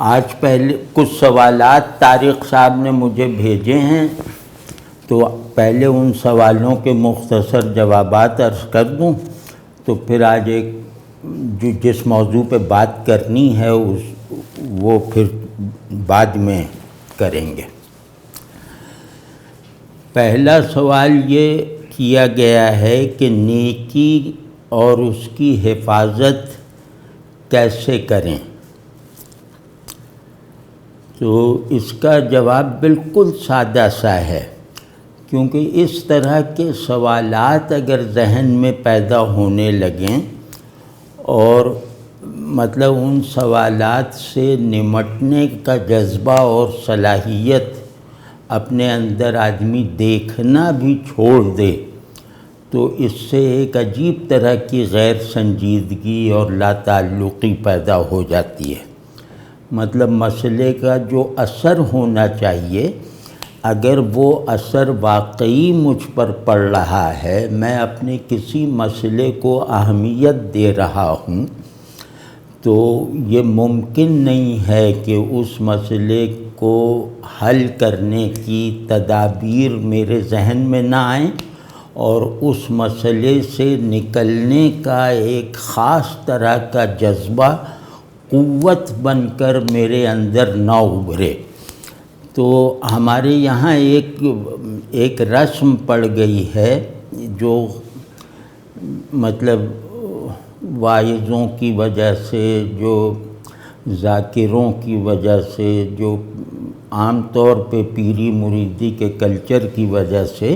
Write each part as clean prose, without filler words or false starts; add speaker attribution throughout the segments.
Speaker 1: آج پہلے کچھ سوالات طارق صاحب نے مجھے بھیجے ہیں، تو پہلے ان سوالوں کے مختصر جوابات عرض کر دوں، تو پھر آج جس موضوع پہ بات کرنی ہے وہ پھر بعد میں کریں گے۔ پہلا سوال یہ کیا گیا ہے کہ نیکی اور اس کی حفاظت کیسے کریں؟ تو اس کا جواب بالکل سادہ سا ہے، کیونکہ اس طرح کے سوالات اگر ذہن میں پیدا ہونے لگیں اور مطلب ان سوالات سے نمٹنے کا جذبہ اور صلاحیت اپنے اندر آدمی دیکھنا بھی چھوڑ دے، تو اس سے ایک عجیب طرح کی غیر سنجیدگی اور لا تعلقی پیدا ہو جاتی ہے۔ مطلب مسئلے کا جو اثر ہونا چاہیے، اگر وہ اثر واقعی مجھ پر پڑ رہا ہے، میں اپنے کسی مسئلے کو اہمیت دے رہا ہوں، تو یہ ممکن نہیں ہے کہ اس مسئلے کو حل کرنے کی تدابیر میرے ذہن میں نہ آئیں اور اس مسئلے سے نکلنے کا ایک خاص طرح کا جذبہ قوت بن کر میرے اندر نہ ابھرے۔ تو ہمارے یہاں ایک رسم پڑ گئی ہے جو مطلب واعظوں کی وجہ سے، جو ذاکروں کی وجہ سے، جو عام طور پہ پیری مریدی کے کلچر کی وجہ سے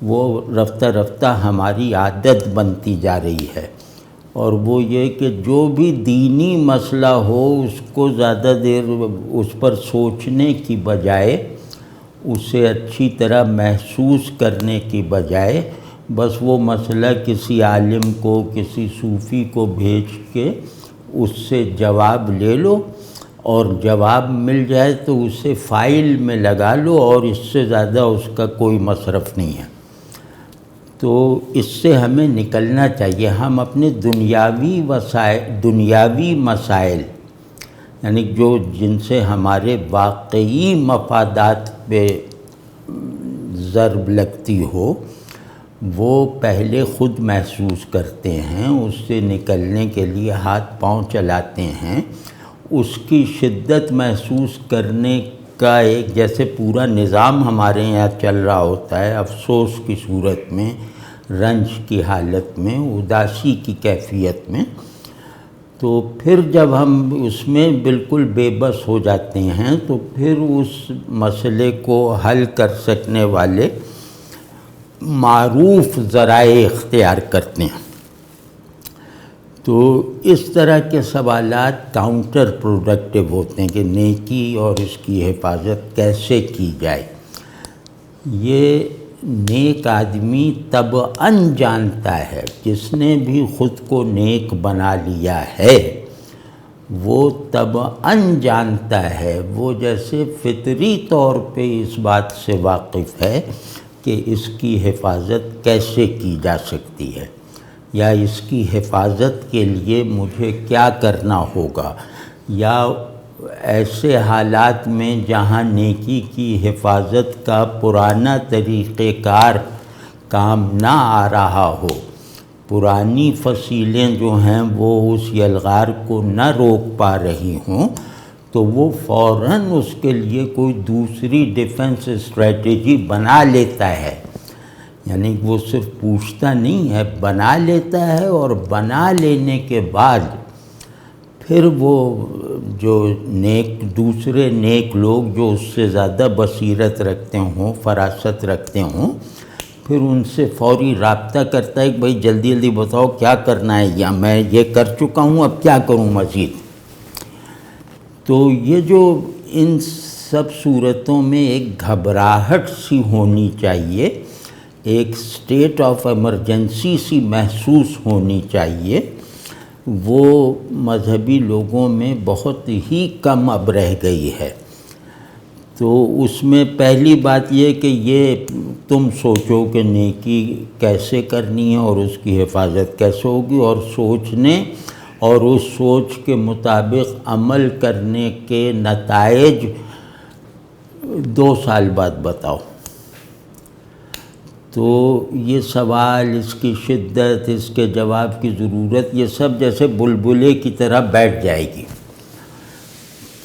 Speaker 1: وہ رفتہ رفتہ ہماری عادت بنتی جا رہی ہے، اور وہ یہ کہ جو بھی دینی مسئلہ ہو اس کو زیادہ دیر اس پر سوچنے کی بجائے، اسے اچھی طرح محسوس کرنے کی بجائے، بس وہ مسئلہ کسی عالم کو، کسی صوفی کو بھیج کے اس سے جواب لے لو، اور جواب مل جائے تو اسے فائل میں لگا لو، اور اس سے زیادہ اس کا کوئی مصرف نہیں ہے۔ تو اس سے ہمیں نکلنا چاہیے۔ ہم اپنے دنیاوی مسائل، یعنی جن سے ہمارے واقعی مفادات پہ ضرب لگتی ہو، وہ پہلے خود محسوس کرتے ہیں، اس سے نکلنے کے لیے ہاتھ پاؤں چلاتے ہیں، اس کی شدت محسوس کرنے کا ایک جیسے پورا نظام ہمارے یہاں چل رہا ہوتا ہے، افسوس کی صورت میں، رنج کی حالت میں، اداسی کی کیفیت میں، تو پھر جب ہم اس میں بالکل بے بس ہو جاتے ہیں، تو پھر اس مسئلے کو حل کر سکنے والے معروف ذرائع اختیار کرتے ہیں۔ تو اس طرح کے سوالات کاؤنٹر پروڈکٹیو ہوتے ہیں کہ نیکی اور اس کی حفاظت کیسے کی جائے۔ یہ نیک آدمی طبعاً جانتا ہے، جس نے بھی خود کو نیک بنا لیا ہے وہ طبعاً جانتا ہے، وہ جیسے فطری طور پہ اس بات سے واقف ہے کہ اس کی حفاظت کیسے کی جا سکتی ہے، یا اس کی حفاظت کے لیے مجھے کیا کرنا ہوگا، یا ایسے حالات میں جہاں نیکی کی حفاظت کا پرانا طریقہ کار کام نہ آ رہا ہو، پرانی فصیلیں جو ہیں وہ اس یلغار کو نہ روک پا رہی ہوں، تو وہ فوراً اس کے لیے کوئی دوسری ڈیفنس اسٹریٹجی بنا لیتا ہے۔ یعنی وہ صرف پوچھتا نہیں ہے، بنا لیتا ہے، اور بنا لینے کے بعد پھر وہ جو دوسرے نیک لوگ جو اس سے زیادہ بصیرت رکھتے ہوں، فراست رکھتے ہوں، پھر ان سے فوری رابطہ کرتا ہے کہ بھائی جلدی جلدی بتاؤ کیا کرنا ہے، یا میں یہ کر چکا ہوں اب کیا کروں مزید۔ تو یہ جو ان سب صورتوں میں ایک گھبراہٹ سی ہونی چاہیے، ایک سٹیٹ آف ایمرجنسی سی محسوس ہونی چاہیے، وہ مذہبی لوگوں میں بہت ہی کم اب رہ گئی ہے۔ تو اس میں پہلی بات یہ کہ یہ تم سوچو کہ نیکی کیسے کرنی ہے اور اس کی حفاظت کیسے ہوگی، اور سوچنے اور اس سوچ کے مطابق عمل کرنے کے نتائج 2 سال بعد بتاؤ، تو یہ سوال، اس کی شدت، اس کے جواب کی ضرورت، یہ سب جیسے بلبلے کی طرح بیٹھ جائے گی۔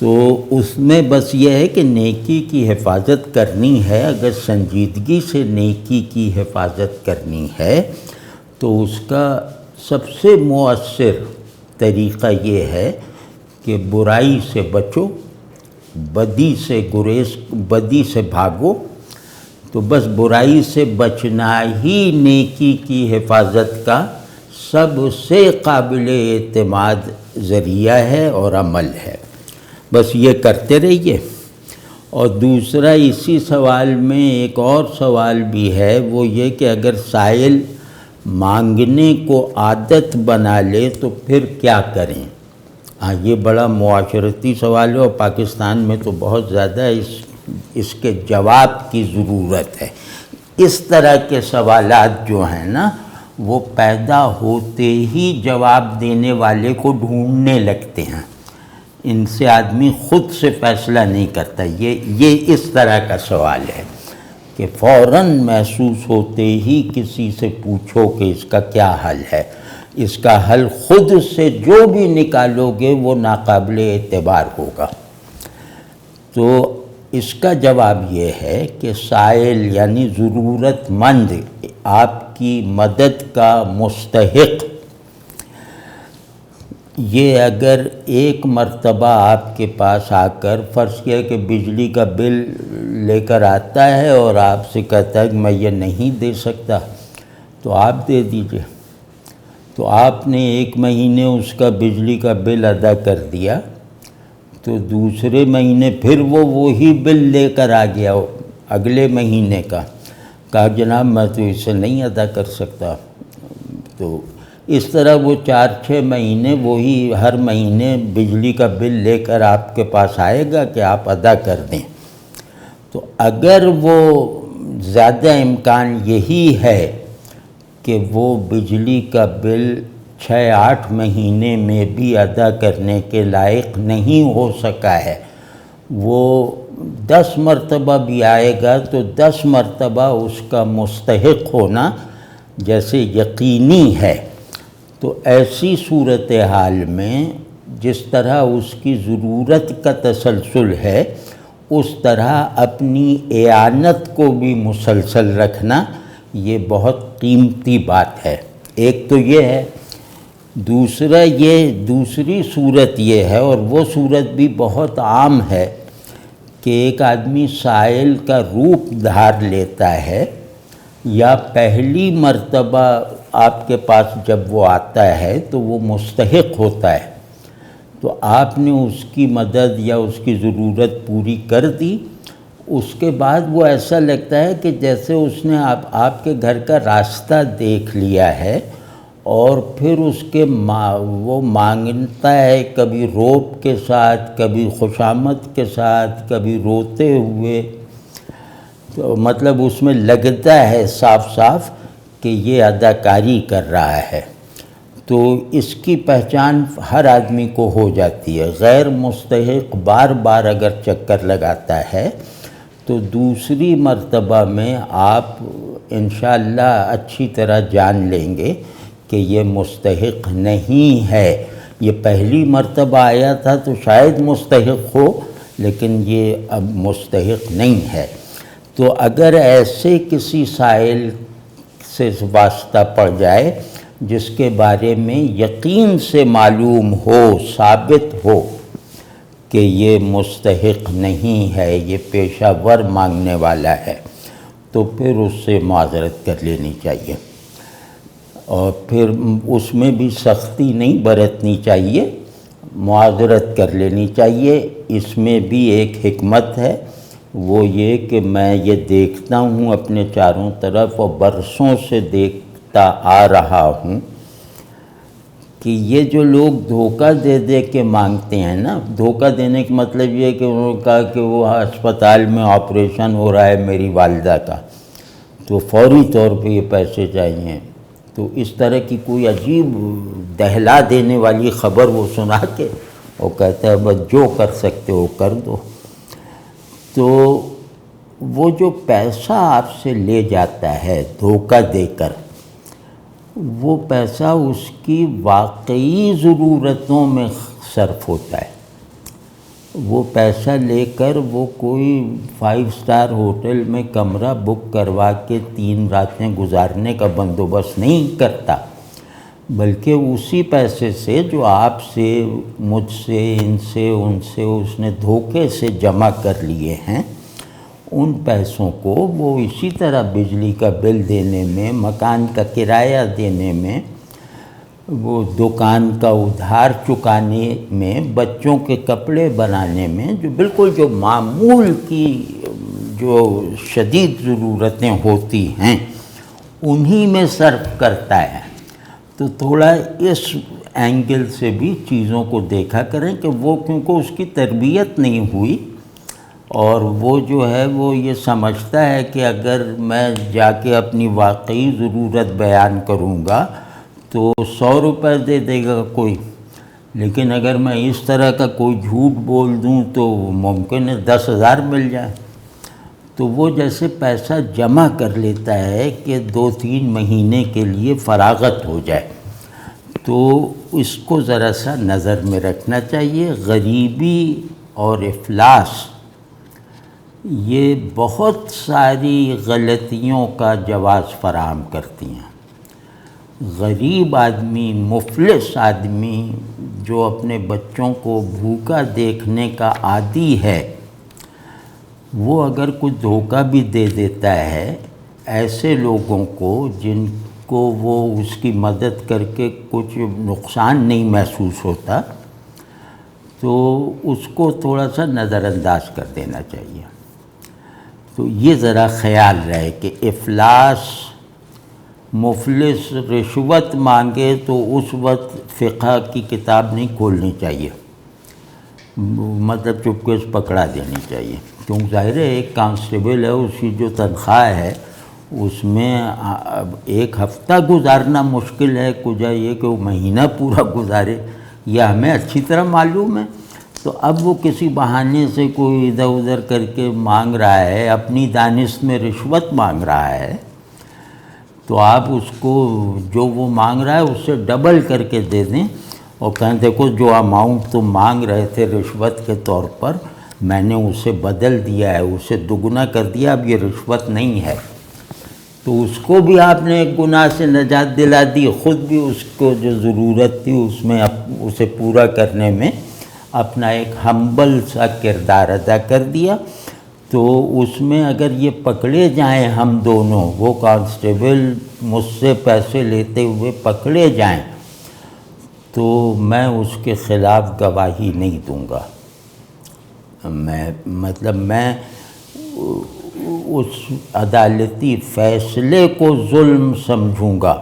Speaker 1: تو اس میں بس یہ ہے کہ نیکی کی حفاظت کرنی ہے، اگر سنجیدگی سے نیکی کی حفاظت کرنی ہے تو اس کا سب سے مؤثر طریقہ یہ ہے کہ برائی سے بچو، بدی سے بھاگو۔ تو بس برائی سے بچنا ہی نیکی کی حفاظت کا سب سے قابل اعتماد ذریعہ ہے اور عمل ہے۔ بس یہ کرتے رہیے۔ اور دوسرا اسی سوال میں ایک اور سوال بھی ہے، وہ یہ کہ اگر سائل مانگنے کو عادت بنا لے تو پھر کیا کریں؟ یہ بڑا معاشرتی سوال ہے اور پاکستان میں تو بہت زیادہ اس کے جواب کی ضرورت ہے۔ اس طرح کے سوالات جو ہیں نا وہ پیدا ہوتے ہی جواب دینے والے کو ڈھونڈنے لگتے ہیں، ان سے آدمی خود سے فیصلہ نہیں کرتا۔ یہ اس طرح کا سوال ہے کہ فوراً محسوس ہوتے ہی کسی سے پوچھو کہ اس کا کیا حل ہے۔ اس کا حل خود سے جو بھی نکالو گے وہ ناقابل اعتبار ہوگا۔ تو اس کا جواب یہ ہے کہ سائل یعنی ضرورت مند، آپ کی مدد کا مستحق، یہ اگر ایک مرتبہ آپ کے پاس آ کر فرض کیا کہ بجلی کا بل لے کر آتا ہے اور آپ سے کہتا ہے کہ میں یہ نہیں دے سکتا، تو آپ دے دیجئے۔ تو آپ نے 1 مہینے اس کا بجلی کا بل ادا کر دیا، تو دوسرے مہینے پھر وہی بل لے کر آ گیا اگلے مہینے کا، کہا جناب میں تو اسے نہیں ادا کر سکتا۔ تو اس طرح وہ 4-6 مہینے وہی ہر مہینے بجلی کا بل لے کر آپ کے پاس آئے گا کہ آپ ادا کر دیں۔ تو اگر وہ زیادہ امکان یہی ہے کہ وہ بجلی کا بل 6-8 مہینے میں بھی ادا کرنے کے لائق نہیں ہو سکا ہے، وہ 10 مرتبہ بھی آئے گا تو 10 مرتبہ اس کا مستحق ہونا جیسے یقینی ہے، تو ایسی صورتحال میں جس طرح اس کی ضرورت کا تسلسل ہے اس طرح اپنی اعانت کو بھی مسلسل رکھنا یہ بہت قیمتی بات ہے۔ ایک تو یہ ہے، دوسری صورت یہ ہے، اور وہ صورت بھی بہت عام ہے، کہ ایک آدمی سائل کا روپ دھار لیتا ہے، یا پہلی مرتبہ آپ کے پاس جب وہ آتا ہے تو وہ مستحق ہوتا ہے، تو آپ نے اس کی مدد یا اس کی ضرورت پوری کر دی، اس کے بعد وہ ایسا لگتا ہے کہ جیسے اس نے آپ کے گھر کا راستہ دیکھ لیا ہے، اور پھر اس کے وہ مانگتا ہے کبھی روب کے ساتھ، کبھی خوشامد کے ساتھ، کبھی روتے ہوئے، تو مطلب اس میں لگتا ہے صاف صاف کہ یہ اداکاری کر رہا ہے۔ تو اس کی پہچان ہر آدمی کو ہو جاتی ہے۔ غیر مستحق بار بار اگر چکر لگاتا ہے تو دوسری مرتبہ میں آپ انشاءاللہ اچھی طرح جان لیں گے کہ یہ مستحق نہیں ہے۔ یہ پہلی مرتبہ آیا تھا تو شاید مستحق ہو، لیکن یہ اب مستحق نہیں ہے۔ تو اگر ایسے کسی سائل سے واسطہ پڑ جائے جس کے بارے میں یقین سے معلوم ہو، ثابت ہو کہ یہ مستحق نہیں ہے، یہ پیشہ ور مانگنے والا ہے، تو پھر اس سے معذرت کر لینی چاہیے، اور پھر اس میں بھی سختی نہیں برتنی چاہیے، معذرت کر لینی چاہیے۔ اس میں بھی ایک حکمت ہے، وہ یہ کہ میں یہ دیکھتا ہوں اپنے چاروں طرف اور برسوں سے دیکھتا آ رہا ہوں کہ یہ جو لوگ دھوکہ دے دے کے مانگتے ہیں نا، دھوکہ دینے کا مطلب یہ ہے کہ انہوں نے کہا کہ وہ ہسپتال میں آپریشن ہو رہا ہے میری والدہ کا، تو فوری طور پہ یہ پیسے چاہیے، تو اس طرح کی کوئی عجیب دہلا دینے والی خبر وہ سنا کے وہ کہتا ہے بس جو کر سکتے ہو کر دو۔ تو وہ جو پیسہ آپ سے لے جاتا ہے دھوکہ دے کر، وہ پیسہ اس کی واقعی ضرورتوں میں صرف ہوتا ہے۔ وہ پیسہ لے کر وہ کوئی 5 اسٹار ہوٹل میں کمرہ بک کروا کے 3 راتیں گزارنے کا بندوبست نہیں کرتا، بلکہ اسی پیسے سے جو آپ سے، مجھ سے، ان سے، ان سے اس نے دھوکے سے جمع کر لیے ہیں، ان پیسوں کو وہ اسی طرح بجلی کا بل دینے میں، مکان کا کرایہ دینے میں، وہ دکان کا ادھار چکانے میں، بچوں کے کپڑے بنانے میں، جو بالکل جو معمول کی جو شدید ضرورتیں ہوتی ہیں انہی میں صرف کرتا ہے۔ تو تھوڑا اس اینگل سے بھی چیزوں کو دیکھا کریں کہ وہ کیونکہ اس کی تربیت نہیں ہوئی، اور وہ جو ہے وہ یہ سمجھتا ہے کہ اگر میں جا کے اپنی واقعی ضرورت بیان کروں گا تو 100 روپے دے دے گا کوئی، لیکن اگر میں اس طرح کا کوئی جھوٹ بول دوں تو ممکن ہے 10,000 مل جائے۔ تو وہ جیسے پیسہ جمع کر لیتا ہے کہ 2-3 مہینے کے لیے فراغت ہو جائے، تو اس کو ذرا سا نظر میں رکھنا چاہیے۔ غریبی اور افلاس یہ بہت ساری غلطیوں کا جواز فراہم کرتی ہیں۔ غریب آدمی، مفلس آدمی جو اپنے بچوں کو بھوکا دیکھنے کا عادی ہے، وہ اگر کوئی دھوکہ بھی دے دیتا ہے ایسے لوگوں کو جن کو وہ اس کی مدد کر کے کچھ نقصان نہیں محسوس ہوتا، تو اس کو تھوڑا سا نظر انداز کر دینا چاہیے۔ تو یہ ذرا خیال رہے کہ افلاس، مفلس رشوت مانگے تو اس وقت فقہ کی کتاب نہیں کھولنی چاہیے، مطلب چپکے سے پکڑا دینی چاہیے، کیونکہ ظاہر ہے ایک کانسٹیبل ہے، اس کی جو تنخواہ ہے اس میں 1 ہفتہ گزارنا مشکل ہے، کجا یہ کہ وہ مہینہ پورا گزارے، یہ ہمیں اچھی طرح معلوم ہے۔ تو اب وہ کسی بہانے سے کوئی ادھر ادھر کر کے مانگ رہا ہے، اپنی دانست میں رشوت مانگ رہا ہے، تو آپ اس کو جو وہ مانگ رہا ہے اس سے ڈبل کر کے دے دیں اور کہیں دیکھو جو اماؤنٹ تم مانگ رہے تھے رشوت کے طور پر میں نے اسے بدل دیا ہے، اسے دوگنا کر دیا، اب یہ رشوت نہیں ہے۔ تو اس کو بھی آپ نے ایک گناہ سے نجات دلا دی، خود بھی اس کو جو ضرورت تھی اس میں اسے پورا کرنے میں اپنا ایک ہمبل سا کردار ادا کر دیا۔ تو اس میں اگر یہ پکڑے جائیں ہم دونوں، وہ کانسٹیبل مجھ سے پیسے لیتے ہوئے پکڑے جائیں، تو میں اس کے خلاف گواہی نہیں دوں گا۔ میں اس عدالتی فیصلے کو ظلم سمجھوں گا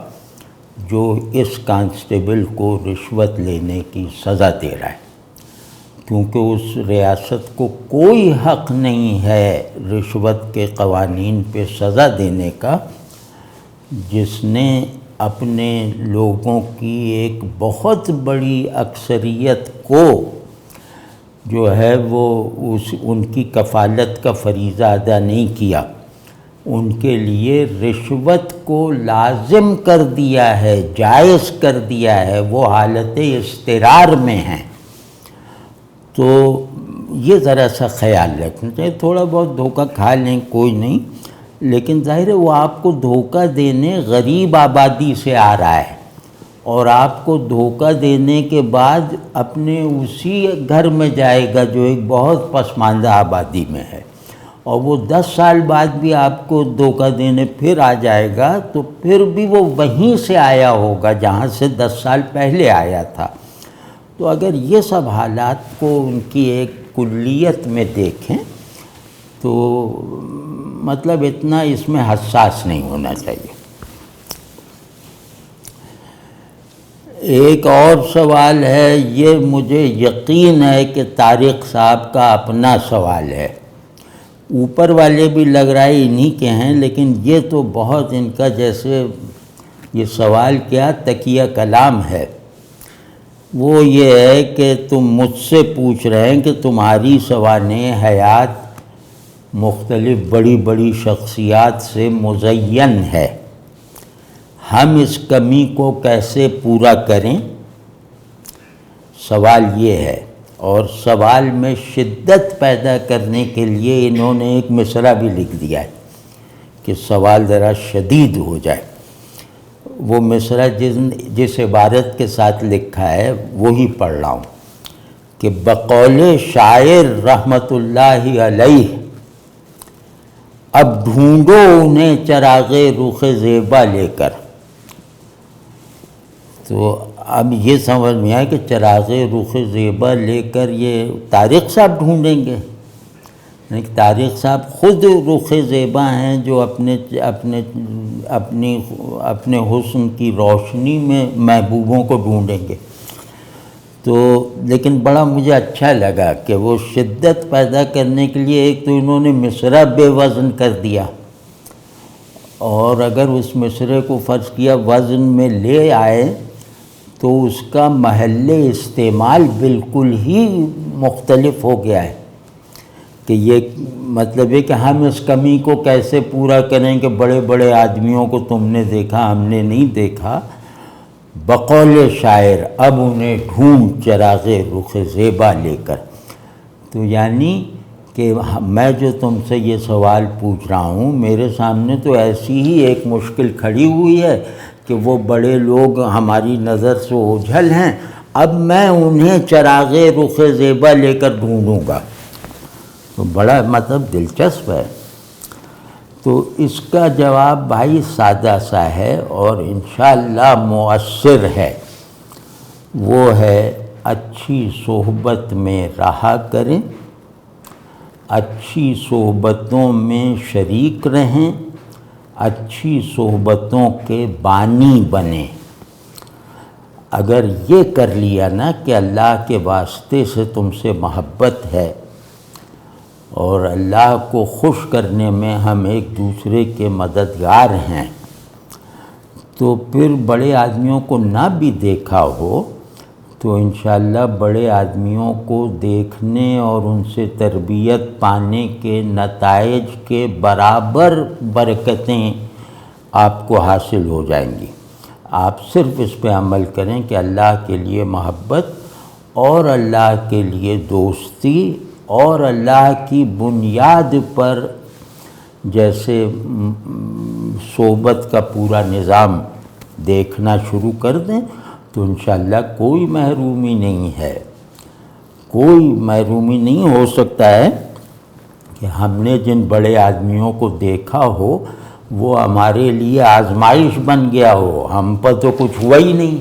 Speaker 1: جو اس کانسٹیبل کو رشوت لینے کی سزا دے رہا ہے، کیونکہ اس ریاست کو کوئی حق نہیں ہے رشوت کے قوانین پہ سزا دینے کا، جس نے اپنے لوگوں کی ایک بہت بڑی اکثریت کو جو ہے وہ ان کی کفالت کا فریضہ ادا نہیں کیا، ان کے لیے رشوت کو لازم کر دیا ہے، جائز کر دیا ہے، وہ حالت اضطرار میں ہیں۔ تو یہ ذرا سا خیال رکھنا چاہیے، تھوڑا بہت دھوکہ کھا لیں کوئی نہیں، لیکن ظاہر ہے وہ آپ کو دھوکہ دینے غریب آبادی سے آ رہا ہے، اور آپ کو دھوکہ دینے کے بعد اپنے اسی گھر میں جائے گا جو ایک بہت پسماندہ آبادی میں ہے، اور وہ 10 سال بعد بھی آپ کو دھوکہ دینے پھر آ جائے گا، تو پھر بھی وہ وہیں سے آیا ہوگا جہاں سے 10 سال پہلے آیا تھا۔ تو اگر یہ سب حالات کو ان کی ایک کلیت میں دیکھیں تو مطلب اتنا اس میں حساس نہیں ہونا چاہیے۔ ایک اور سوال ہے، یہ مجھے یقین ہے کہ طارق صاحب کا اپنا سوال ہے، اوپر والے بھی لگ رہا ہے انہی کے ہیں، لیکن یہ تو بہت ان کا جیسے یہ سوال کیا تکیہ کلام ہے۔ وہ یہ ہے کہ تم مجھ سے پوچھ رہے ہیں کہ تمہاری سوانح حیات مختلف بڑی بڑی شخصیات سے مزین ہے، ہم اس کمی کو کیسے پورا کریں؟ سوال یہ ہے، اور سوال میں شدت پیدا کرنے کے لیے انہوں نے ایک مصرع بھی لکھ دیا ہے کہ سوال ذرا شدید ہو جائے۔ وہ مصرع جس عبارت کے ساتھ لکھا ہے وہی پڑھ رہا ہوں کہ بقول شاعر رحمۃ اللہ علیہ، اب ڈھونڈو انہیں چراغ رخ زیبا لے کر۔ تو اب یہ سمجھ میں آیا کہ چراغ رخ زیبا لے کر یہ طارق صاحب ڈھونڈیں گے؟ طارق صاحب خود رخ زیبا ہیں جو اپنے حسن کی روشنی میں محبوبوں کو ڈھونڈیں گے۔ تو لیکن بڑا مجھے اچھا لگا کہ وہ شدت پیدا کرنے کے لیے ایک تو انہوں نے مصرع بے وزن کر دیا، اور اگر اس مصرع کو فرض کیا وزن میں لے آئے تو اس کا محل استعمال بالکل ہی مختلف ہو گیا ہے، کہ یہ مطلب ہے کہ ہم اس کمی کو کیسے پورا کریں کہ بڑے بڑے آدمیوں کو تم نے دیکھا ہم نے نہیں دیکھا، بقول شاعر اب انہیں ڈھونڈ چراغ رخ زیبا لے کر۔ تو یعنی کہ میں جو تم سے یہ سوال پوچھ رہا ہوں، میرے سامنے تو ایسی ہی ایک مشکل کھڑی ہوئی ہے کہ وہ بڑے لوگ ہماری نظر سے اوجھل ہیں، اب میں انہیں چراغ رخ زیبا لے کر ڈھونڈوں گا۔ تو بڑا مطلب دلچسپ ہے۔ تو اس کا جواب بھائی سادہ سا ہے اور انشاءاللہ مؤثر ہے، وہ ہے اچھی صحبت میں رہا کریں، اچھی صحبتوں میں شریک رہیں، اچھی صحبتوں کے بانی بنیں۔ اگر یہ کر لیا نا کہ اللہ کے واسطے سے تم سے محبت ہے اور اللہ کو خوش کرنے میں ہم ایک دوسرے کے مددگار ہیں، تو پھر بڑے آدمیوں کو نہ بھی دیکھا ہو تو انشاءاللہ بڑے آدمیوں کو دیکھنے اور ان سے تربیت پانے کے نتائج کے برابر برکتیں آپ کو حاصل ہو جائیں گی۔ آپ صرف اس پہ عمل کریں کہ اللہ کے لیے محبت اور اللہ کے لیے دوستی اور اللہ کی بنیاد پر جیسے صحبت کا پورا نظام دیکھنا شروع کر دیں تو انشاءاللہ کوئی محرومی نہیں ہے، کوئی محرومی نہیں ہو سکتا ہے کہ ہم نے جن بڑے آدمیوں کو دیکھا ہو وہ ہمارے لیے آزمائش بن گیا ہو، ہم پر تو کچھ ہوا ہی نہیں،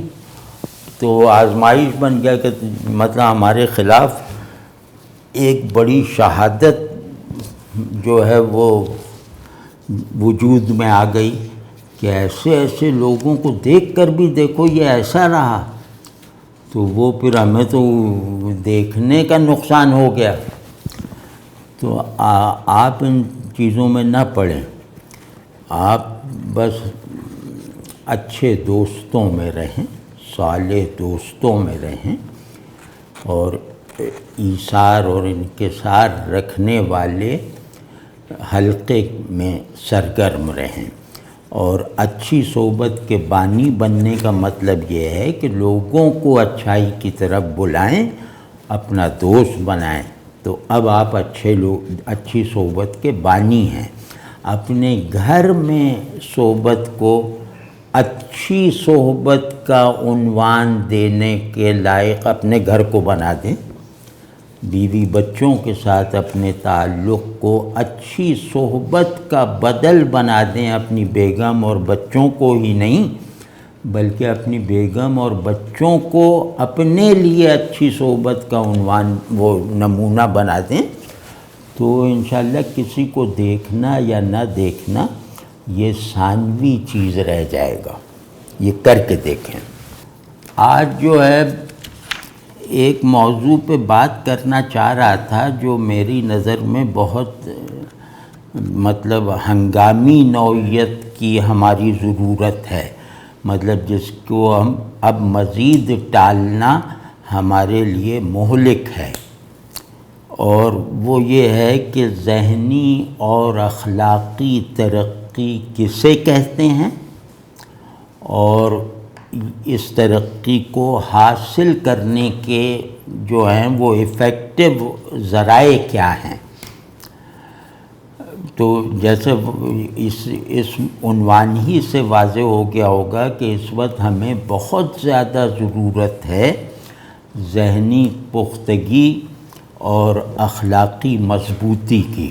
Speaker 1: تو آزمائش بن گیا کہ مطلب ہمارے خلاف ایک بڑی شہادت جو ہے وہ وجود میں آ گئی کہ ایسے لوگوں کو دیکھ کر بھی دیکھو یہ ایسا رہا، تو وہ پھر ہمیں تو دیکھنے کا نقصان ہو گیا۔ تو آپ ان چیزوں میں نہ پڑیں، آپ بس اچھے دوستوں میں رہیں، صالح دوستوں میں رہیں، اور ایثار اور انکسار رکھنے والے حلقے میں سرگرم رہیں۔ اور اچھی صحبت کے بانی بننے کا مطلب یہ ہے کہ لوگوں کو اچھائی کی طرف بلائیں، اپنا دوست بنائیں۔ تو اب آپ اچھی صحبت کے بانی ہیں۔ اپنے گھر میں صحبت کو اچھی صحبت کا عنوان دینے کے لائق اپنے گھر کو بنا دیں، بیوی بچوں کے ساتھ اپنے تعلق کو اچھی صحبت کا بدل بنا دیں، اپنی بیگم اور بچوں کو ہی نہیں بلکہ اپنی بیگم اور بچوں کو اپنے لیے اچھی صحبت کا عنوان وہ نمونہ بنا دیں، تو انشاءاللہ کسی کو دیکھنا یا نہ دیکھنا یہ ثانوی چیز رہ جائے گا۔ یہ کر کے دیکھیں۔ آج جو ہے ایک موضوع پہ بات کرنا چاہ رہا تھا جو میری نظر میں بہت مطلب ہنگامی نوعیت کی ہماری ضرورت ہے، مطلب جس کو ہم اب مزید ٹالنا ہمارے لیے مہلک ہے، اور وہ یہ ہے کہ ذہنی اور اخلاقی ترقی کسے کہتے ہیں، اور اس ترقی کو حاصل کرنے کے جو ہیں وہ ایفیکٹو ذرائع کیا ہیں۔ تو جیسے اس عنوان ہی سے واضح ہو گیا ہوگا کہ اس وقت ہمیں بہت زیادہ ضرورت ہے ذہنی پختگی اور اخلاقی مضبوطی کی۔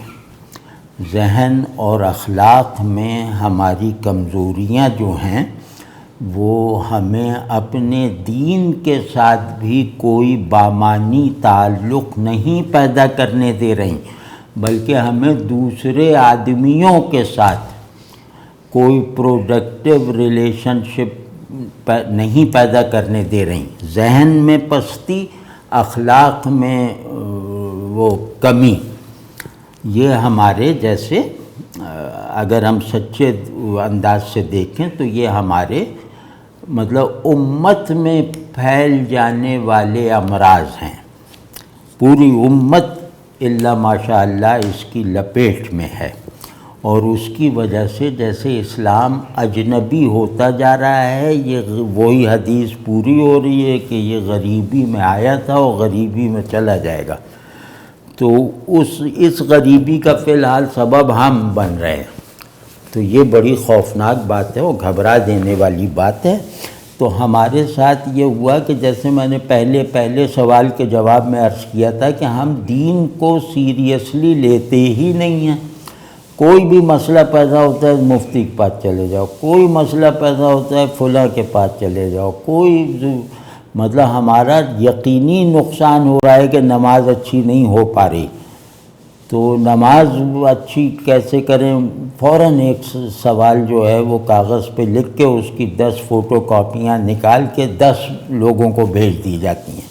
Speaker 1: ذہن اور اخلاق میں ہماری کمزوریاں جو ہیں وہ ہمیں اپنے دین کے ساتھ بھی کوئی بامانی تعلق نہیں پیدا کرنے دے رہی، بلکہ ہمیں دوسرے آدمیوں کے ساتھ کوئی پروڈکٹیو ریلیشن شپ نہیں پیدا کرنے دے رہی۔ ذہن میں پستی، اخلاق میں وہ کمی، یہ ہمارے جیسے اگر ہم سچے انداز سے دیکھیں تو یہ ہمارے مطلب امت میں پھیل جانے والے امراض ہیں۔ پوری امت الا ماشاء اللہ اس کی لپیٹ میں ہے، اور اس کی وجہ سے جیسے اسلام اجنبی ہوتا جا رہا ہے، یہ وہی حدیث پوری ہو رہی ہے کہ یہ غریبی میں آیا تھا اور غریبی میں چلا جائے گا، تو اس غریبی کا فی الحال سبب ہم بن رہے ہیں۔ تو یہ بڑی خوفناک بات ہے اور گھبرا دینے والی بات ہے۔ تو ہمارے ساتھ یہ ہوا کہ جیسے میں نے پہلے سوال کے جواب میں عرض کیا تھا کہ ہم دین کو سیریسلی لیتے ہی نہیں ہیں۔ کوئی بھی مسئلہ پیدا ہوتا ہے مفتی کے پاس چلے جاؤ، کوئی مسئلہ پیدا ہوتا ہے فلاں کے پاس چلے جاؤ، مطلب ہمارا یقینی نقصان ہو رہا ہے کہ نماز اچھی نہیں ہو پا رہی، تو نماز اچھی کیسے کریں؟ فوراً ایک سوال جو ہے وہ کاغذ پہ لکھ کے اس کی 10 فوٹو کاپیاں نکال کے 10 لوگوں کو بھیج دی جاتی ہیں،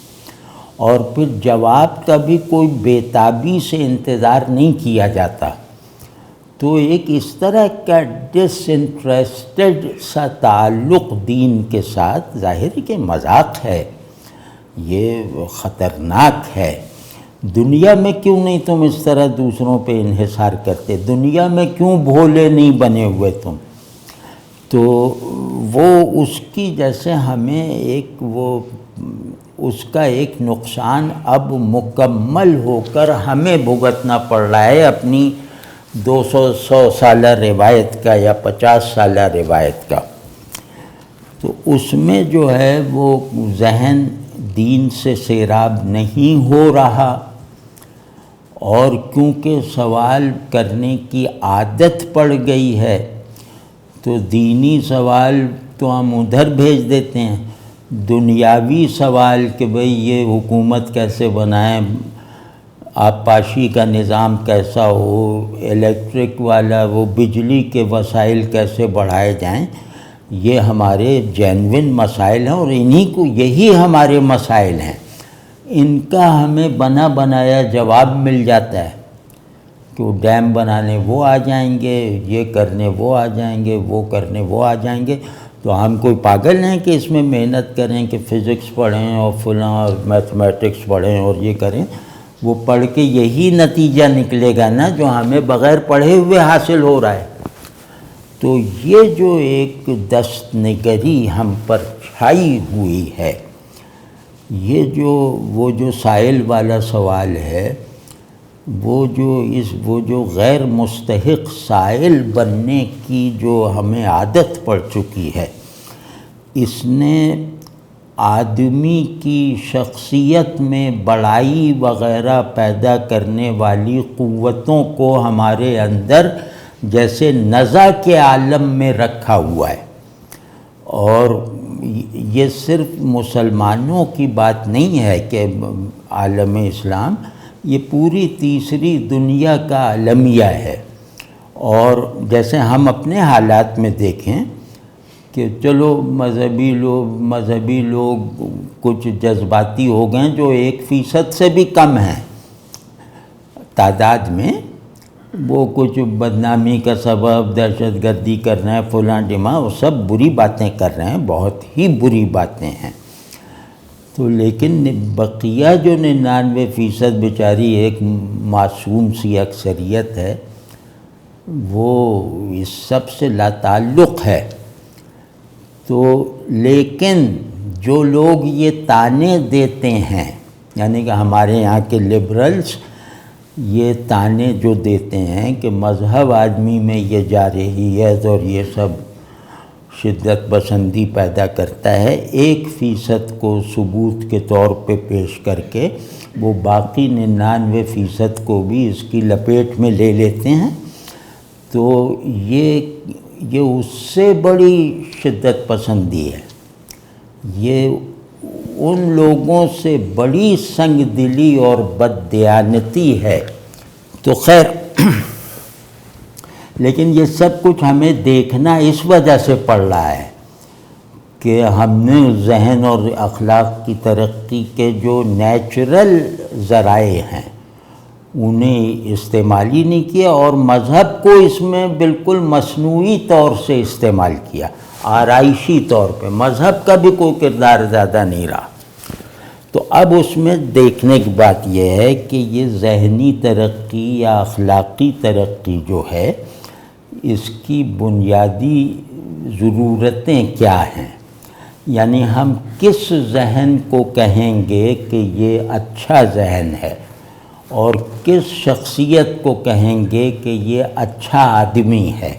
Speaker 1: اور پھر جواب کا بھی کوئی بےتابی سے انتظار نہیں کیا جاتا۔ تو ایک اس طرح کا ڈس انٹرسٹڈ سا تعلق دین کے ساتھ، ظاہر ہے کہ مذاق ہے، یہ خطرناک ہے۔ دنیا میں کیوں نہیں تم اس طرح دوسروں پہ انحصار کرتے؟ دنیا میں کیوں بھولے نہیں بنے ہوئے تم؟ تو وہ اس کی جیسے ہمیں اس کا ایک نقصان اب مکمل ہو کر ہمیں بھگتنا پڑ رہا ہے اپنی 100 سالہ روایت کا یا 50 سالہ روایت کا۔ تو اس میں جو ہے وہ ذہن دین سے سیراب نہیں ہو رہا، اور کیونکہ سوال کرنے کی عادت پڑ گئی ہے تو دینی سوال تو ہم ادھر بھیج دیتے ہیں، دنیاوی سوال کہ بھئی یہ حکومت کیسے بنائیں، آبپاشی کا نظام کیسا ہو، الیکٹرک والا وہ بجلی کے وسائل کیسے بڑھائے جائیں، یہ ہمارے جینوین مسائل ہیں، اور یہی ہمارے مسائل ہیں۔ ان کا ہمیں بنا بنایا جواب مل جاتا ہے کہ وہ ڈیم بنانے وہ آ جائیں گے، یہ کرنے وہ آ جائیں گے، وہ کرنے وہ آ جائیں گے۔ تو ہم کوئی پاگل ہیں کہ اس میں محنت کریں کہ فزکس پڑھیں اور فلاں اور میتھمیٹکس پڑھیں اور یہ کریں؟ وہ پڑھ کے یہی نتیجہ نکلے گا نا جو ہمیں بغیر پڑھے ہوئے حاصل ہو رہا ہے۔ تو یہ جو ایک دست نگری ہم پر چھائی ہوئی ہے، وہ جو سائل والا سوال ہے، وہ جو غیر مستحق سائل بننے کی جو ہمیں عادت پڑ چکی ہے، اس نے آدمی کی شخصیت میں بڑائی وغیرہ پیدا کرنے والی قوتوں کو ہمارے اندر جیسے نزع کے عالم میں رکھا ہوا ہے۔ اور یہ صرف مسلمانوں کی بات نہیں ہے کہ عالم اسلام، یہ پوری تیسری دنیا کا عالمیہ ہے۔ اور جیسے ہم اپنے حالات میں دیکھیں کہ چلو مذہبی لوگ کچھ جذباتی ہو گئے جو 1% سے بھی کم ہیں تعداد میں، وہ کچھ بدنامی کا سبب دہشت گردی کر رہے ہیں، فلاں ڈماں، وہ سب بری باتیں کر رہے ہیں، بہت ہی بری باتیں ہیں۔ تو لیکن بقیہ جو 99% بیچاری ایک معصوم سی اکثریت ہے، وہ اس سب سے لا تعلق ہے۔ تو لیکن جو لوگ یہ طعنے دیتے ہیں، یعنی کہ ہمارے یہاں کے لبرلز یہ طعنے جو دیتے ہیں کہ مذہب آدمی میں یہ جارحیت اور یہ سب شدت پسندی پیدا کرتا ہے، 1% کو ثبوت کے طور پہ پیش کر کے وہ باقی 99% کو بھی اس کی لپیٹ میں لے لیتے ہیں، تو یہ اس سے بڑی شدت پسندی ہے، یہ ان لوگوں سے بڑی سنگ دلی اور بددیانتی ہے۔ تو خیر، لیکن یہ سب کچھ ہمیں دیکھنا اس وجہ سے پڑ رہا ہے کہ ہم نے ذہن اور اخلاق کی ترقی کے جو نیچرل ذرائع ہیں انہیں استعمال ہی نہیں کیا، اور مذہب کو اس میں بالکل مصنوعی طور سے استعمال کیا، آرائشی طور پہ۔ مذہب کا بھی کوئی کردار زیادہ نہیں رہا۔ تو اب اس میں دیکھنے کی بات یہ ہے کہ یہ ذہنی ترقی یا اخلاقی ترقی جو ہے، اس کی بنیادی ضرورتیں کیا ہیں، یعنی ہم کس ذہن کو کہیں گے کہ یہ اچھا ذہن ہے، اور کس شخصیت کو کہیں گے کہ یہ اچھا آدمی ہے۔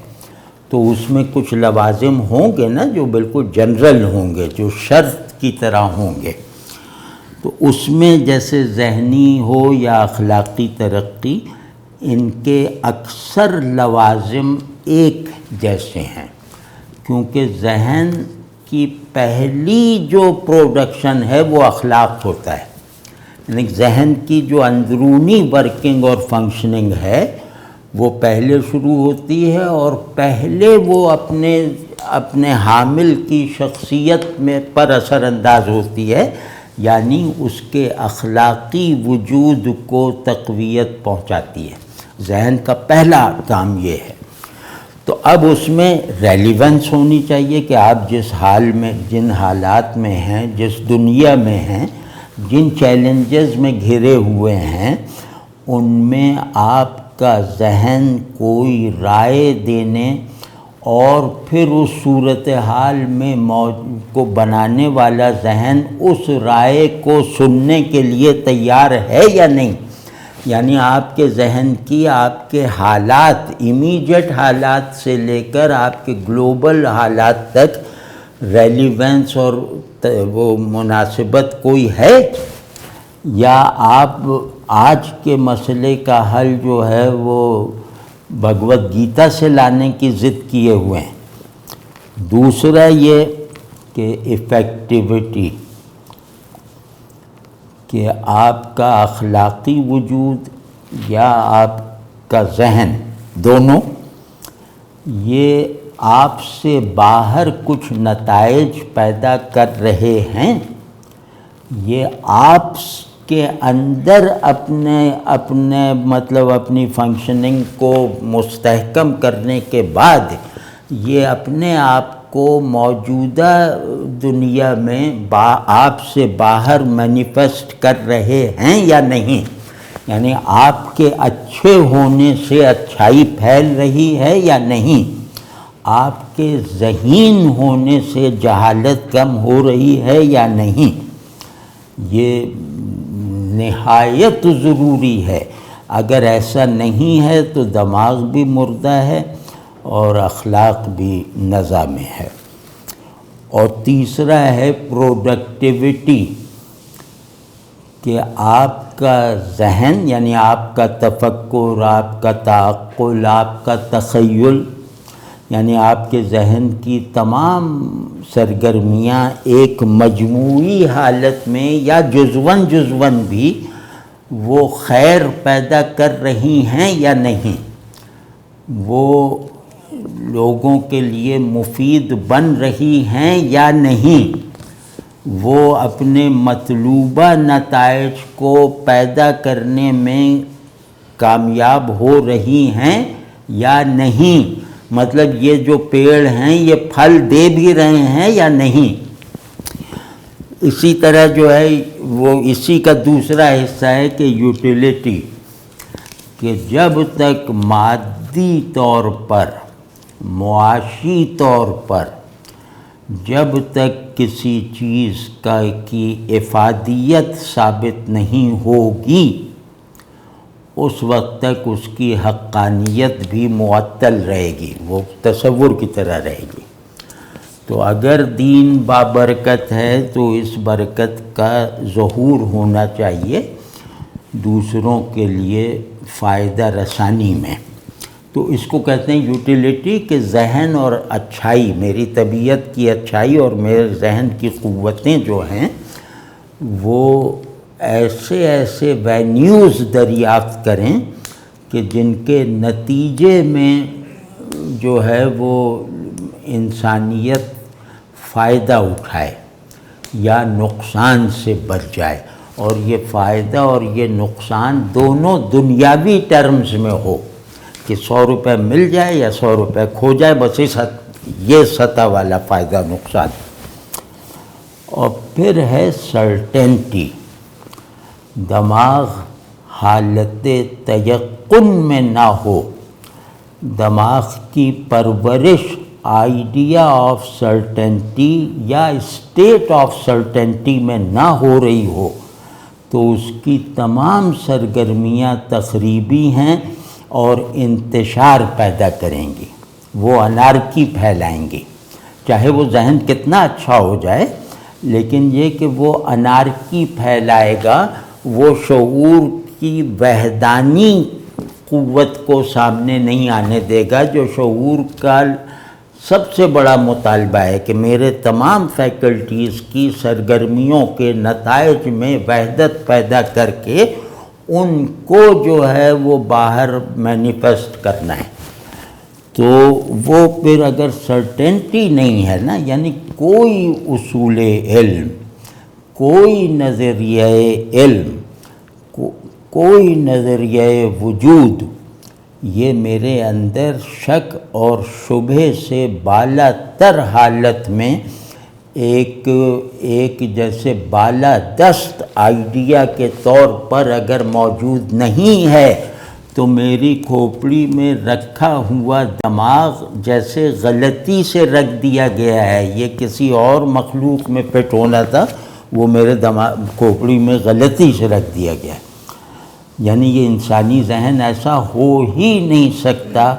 Speaker 1: تو اس میں کچھ لوازم ہوں گے نا جو بالکل جنرل ہوں گے، جو شرط کی طرح ہوں گے۔ تو اس میں جیسے ذہنی ہو یا اخلاقی ترقی، ان کے اکثر لوازم ایک جیسے ہیں، کیونکہ ذہن کی پہلی جو پروڈکشن ہے وہ اخلاق ہوتا ہے، یعنی ذہن کی جو اندرونی ورکنگ اور فنکشننگ ہے وہ پہلے شروع ہوتی ہے، اور پہلے وہ اپنے حامل کی شخصیت میں پر اثر انداز ہوتی ہے، یعنی اس کے اخلاقی وجود کو تقویت پہنچاتی ہے۔ ذہن کا پہلا کام یہ ہے۔ تو اب اس میں ریلیونس ہونی چاہیے کہ آپ جس حال میں، جن حالات میں ہیں، جس دنیا میں ہیں، جن چیلنجز میں گھرے ہوئے ہیں، ان میں آپ کا ذہن کوئی رائے دینے اور پھر اس صورتحال میں کو بنانے والا ذہن اس رائے کو سننے کے لیے تیار ہے یا نہیں، یعنی آپ کے ذہن کی آپ کے حالات، امیجیٹ حالات سے لے کر آپ کے گلوبل حالات تک ریلیونس اور وہ مناسبت کوئی ہے، یا آپ آج کے مسئلے کا حل جو ہے وہ بھگوت گیتا سے لانے کی ضد کیے ہوئے ہیں۔ دوسرا یہ کہ ایفیکٹیوٹی، کہ آپ کا اخلاقی وجود یا آپ کا ذہن، دونوں یہ آپ سے باہر کچھ نتائج پیدا کر رہے ہیں، یہ آپ کے اندر اپنے مطلب اپنی فنکشننگ کو مستحکم کرنے کے بعد یہ اپنے آپ کو موجودہ دنیا میں آپ سے باہر مینیفیسٹ کر رہے ہیں یا نہیں، یعنی آپ کے اچھے ہونے سے اچھائی پھیل رہی ہے یا نہیں، آپ کے ذہین ہونے سے جہالت کم ہو رہی ہے یا نہیں۔ یہ نہایت ضروری ہے۔ اگر ایسا نہیں ہے تو دماغ بھی مردہ ہے اور اخلاق بھی نزع میں ہے۔ اور تیسرا ہے پروڈکٹیوٹی، کہ آپ کا ذہن یعنی آپ کا تفکر، آپ کا تعقل، آپ کا تخیل، یعنی آپ کے ذہن کی تمام سرگرمیاں ایک مجموعی حالت میں یا جزون بھی وہ خیر پیدا کر رہی ہیں یا نہیں، وہ لوگوں کے لیے مفید بن رہی ہیں یا نہیں، وہ اپنے مطلوبہ نتائج کو پیدا کرنے میں کامیاب ہو رہی ہیں یا نہیں، مطلب یہ جو پیڑ ہیں یہ پھل دے بھی رہے ہیں یا نہیں۔ اسی طرح جو ہے وہ اسی کا دوسرا حصہ ہے کہ یوٹیلیٹی، کہ جب تک مادی طور پر، معاشی طور پر جب تک کسی چیز کی افادیت ثابت نہیں ہوگی، اس وقت تک اس کی حقانیت بھی معطل رہے گی، وہ تصور کی طرح رہے گی۔ تو اگر دین بابرکت ہے تو اس برکت کا ظہور ہونا چاہیے دوسروں کے لیے فائدہ رسانی میں۔ تو اس کو کہتے ہیں یوٹیلیٹی، کہ ذہن اور اچھائی، میری طبیعت کی اچھائی اور میرے ذہن کی قوتیں جو ہیں وہ ایسے وینیوز دریافت کریں کہ جن کے نتیجے میں جو ہے وہ انسانیت فائدہ اٹھائے یا نقصان سے بچ جائے، اور یہ فائدہ اور یہ نقصان دونوں دنیاوی ٹرمز میں ہو، کہ 100 روپے مل جائے یا 100 روپے کھو جائے، بس یہ سطح والا فائدہ نقصان۔ اور پھر ہے سرٹینٹی، دماغ حالت تیقن میں نہ ہو، دماغ کی پرورش آئیڈیا آف سرٹینٹی یا اسٹیٹ آف سرٹینٹی میں نہ ہو رہی ہو، تو اس کی تمام سرگرمیاں تخریبی ہیں اور انتشار پیدا کریں گی، وہ انارکی پھیلائیں گی، چاہے وہ ذہن کتنا اچھا ہو جائے، لیکن یہ کہ وہ انارکی پھیلائے گا، وہ شعور کی وحدانی قوت کو سامنے نہیں آنے دے گا، جو شعور کا سب سے بڑا مطالبہ ہے کہ میرے تمام فیکلٹیز کی سرگرمیوں کے نتائج میں وحدت پیدا کر کے ان کو جو ہے وہ باہر مینیفیسٹ کرنا ہے۔ تو وہ پھر اگر سرٹینٹی نہیں ہے نا، یعنی کوئی اصول علم، کوئی نظریہ علم، کوئی نظریہ وجود، یہ میرے اندر شک اور شبہے سے بالا تر حالت میں ایک جیسے بالا دست آئیڈیا کے طور پر اگر موجود نہیں ہے، تو میری کھوپڑی میں رکھا ہوا دماغ جیسے غلطی سے رکھ دیا گیا ہے، یہ کسی اور مخلوق میں فٹ ہونا تھا، وہ میرے کھوپڑی میں غلطی سے رکھ دیا گیا ہے۔ یعنی یہ انسانی ذہن ایسا ہو ہی نہیں سکتا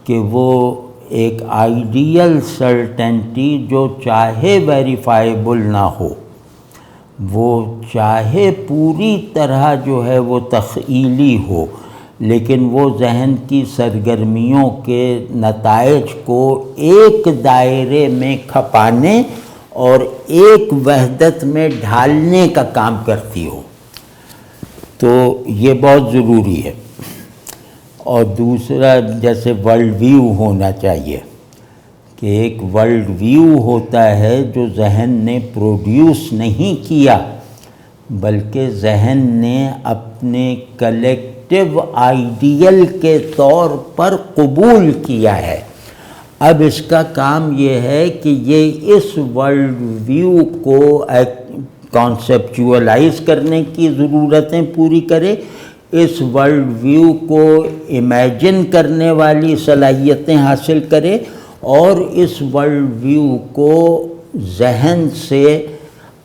Speaker 1: کہ وہ ایک آئیڈیل سرٹینٹی جو چاہے ویریفائیبل نہ ہو، وہ چاہے پوری طرح جو ہے وہ تخیلی ہو، لیکن وہ ذہن کی سرگرمیوں کے نتائج کو ایک دائرے میں کھپانے اور ایک وحدت میں ڈھالنے کا کام کرتی ہو، تو یہ بہت ضروری ہے۔ اور دوسرا جیسے ورلڈ ویو ہونا چاہیے، کہ ایک ورلڈ ویو ہوتا ہے جو ذہن نے پروڈیوس نہیں کیا، بلکہ ذہن نے اپنے کلیکٹیو آئیڈیل کے طور پر قبول کیا ہے۔ اب اس کا کام یہ ہے کہ یہ اس ورلڈ ویو کو کانسیپچولائز کرنے کی ضرورتیں پوری کرے، اس ورلڈ ویو کو امیجن کرنے والی صلاحیتیں حاصل کرے، اور اس ورلڈ ویو کو ذہن سے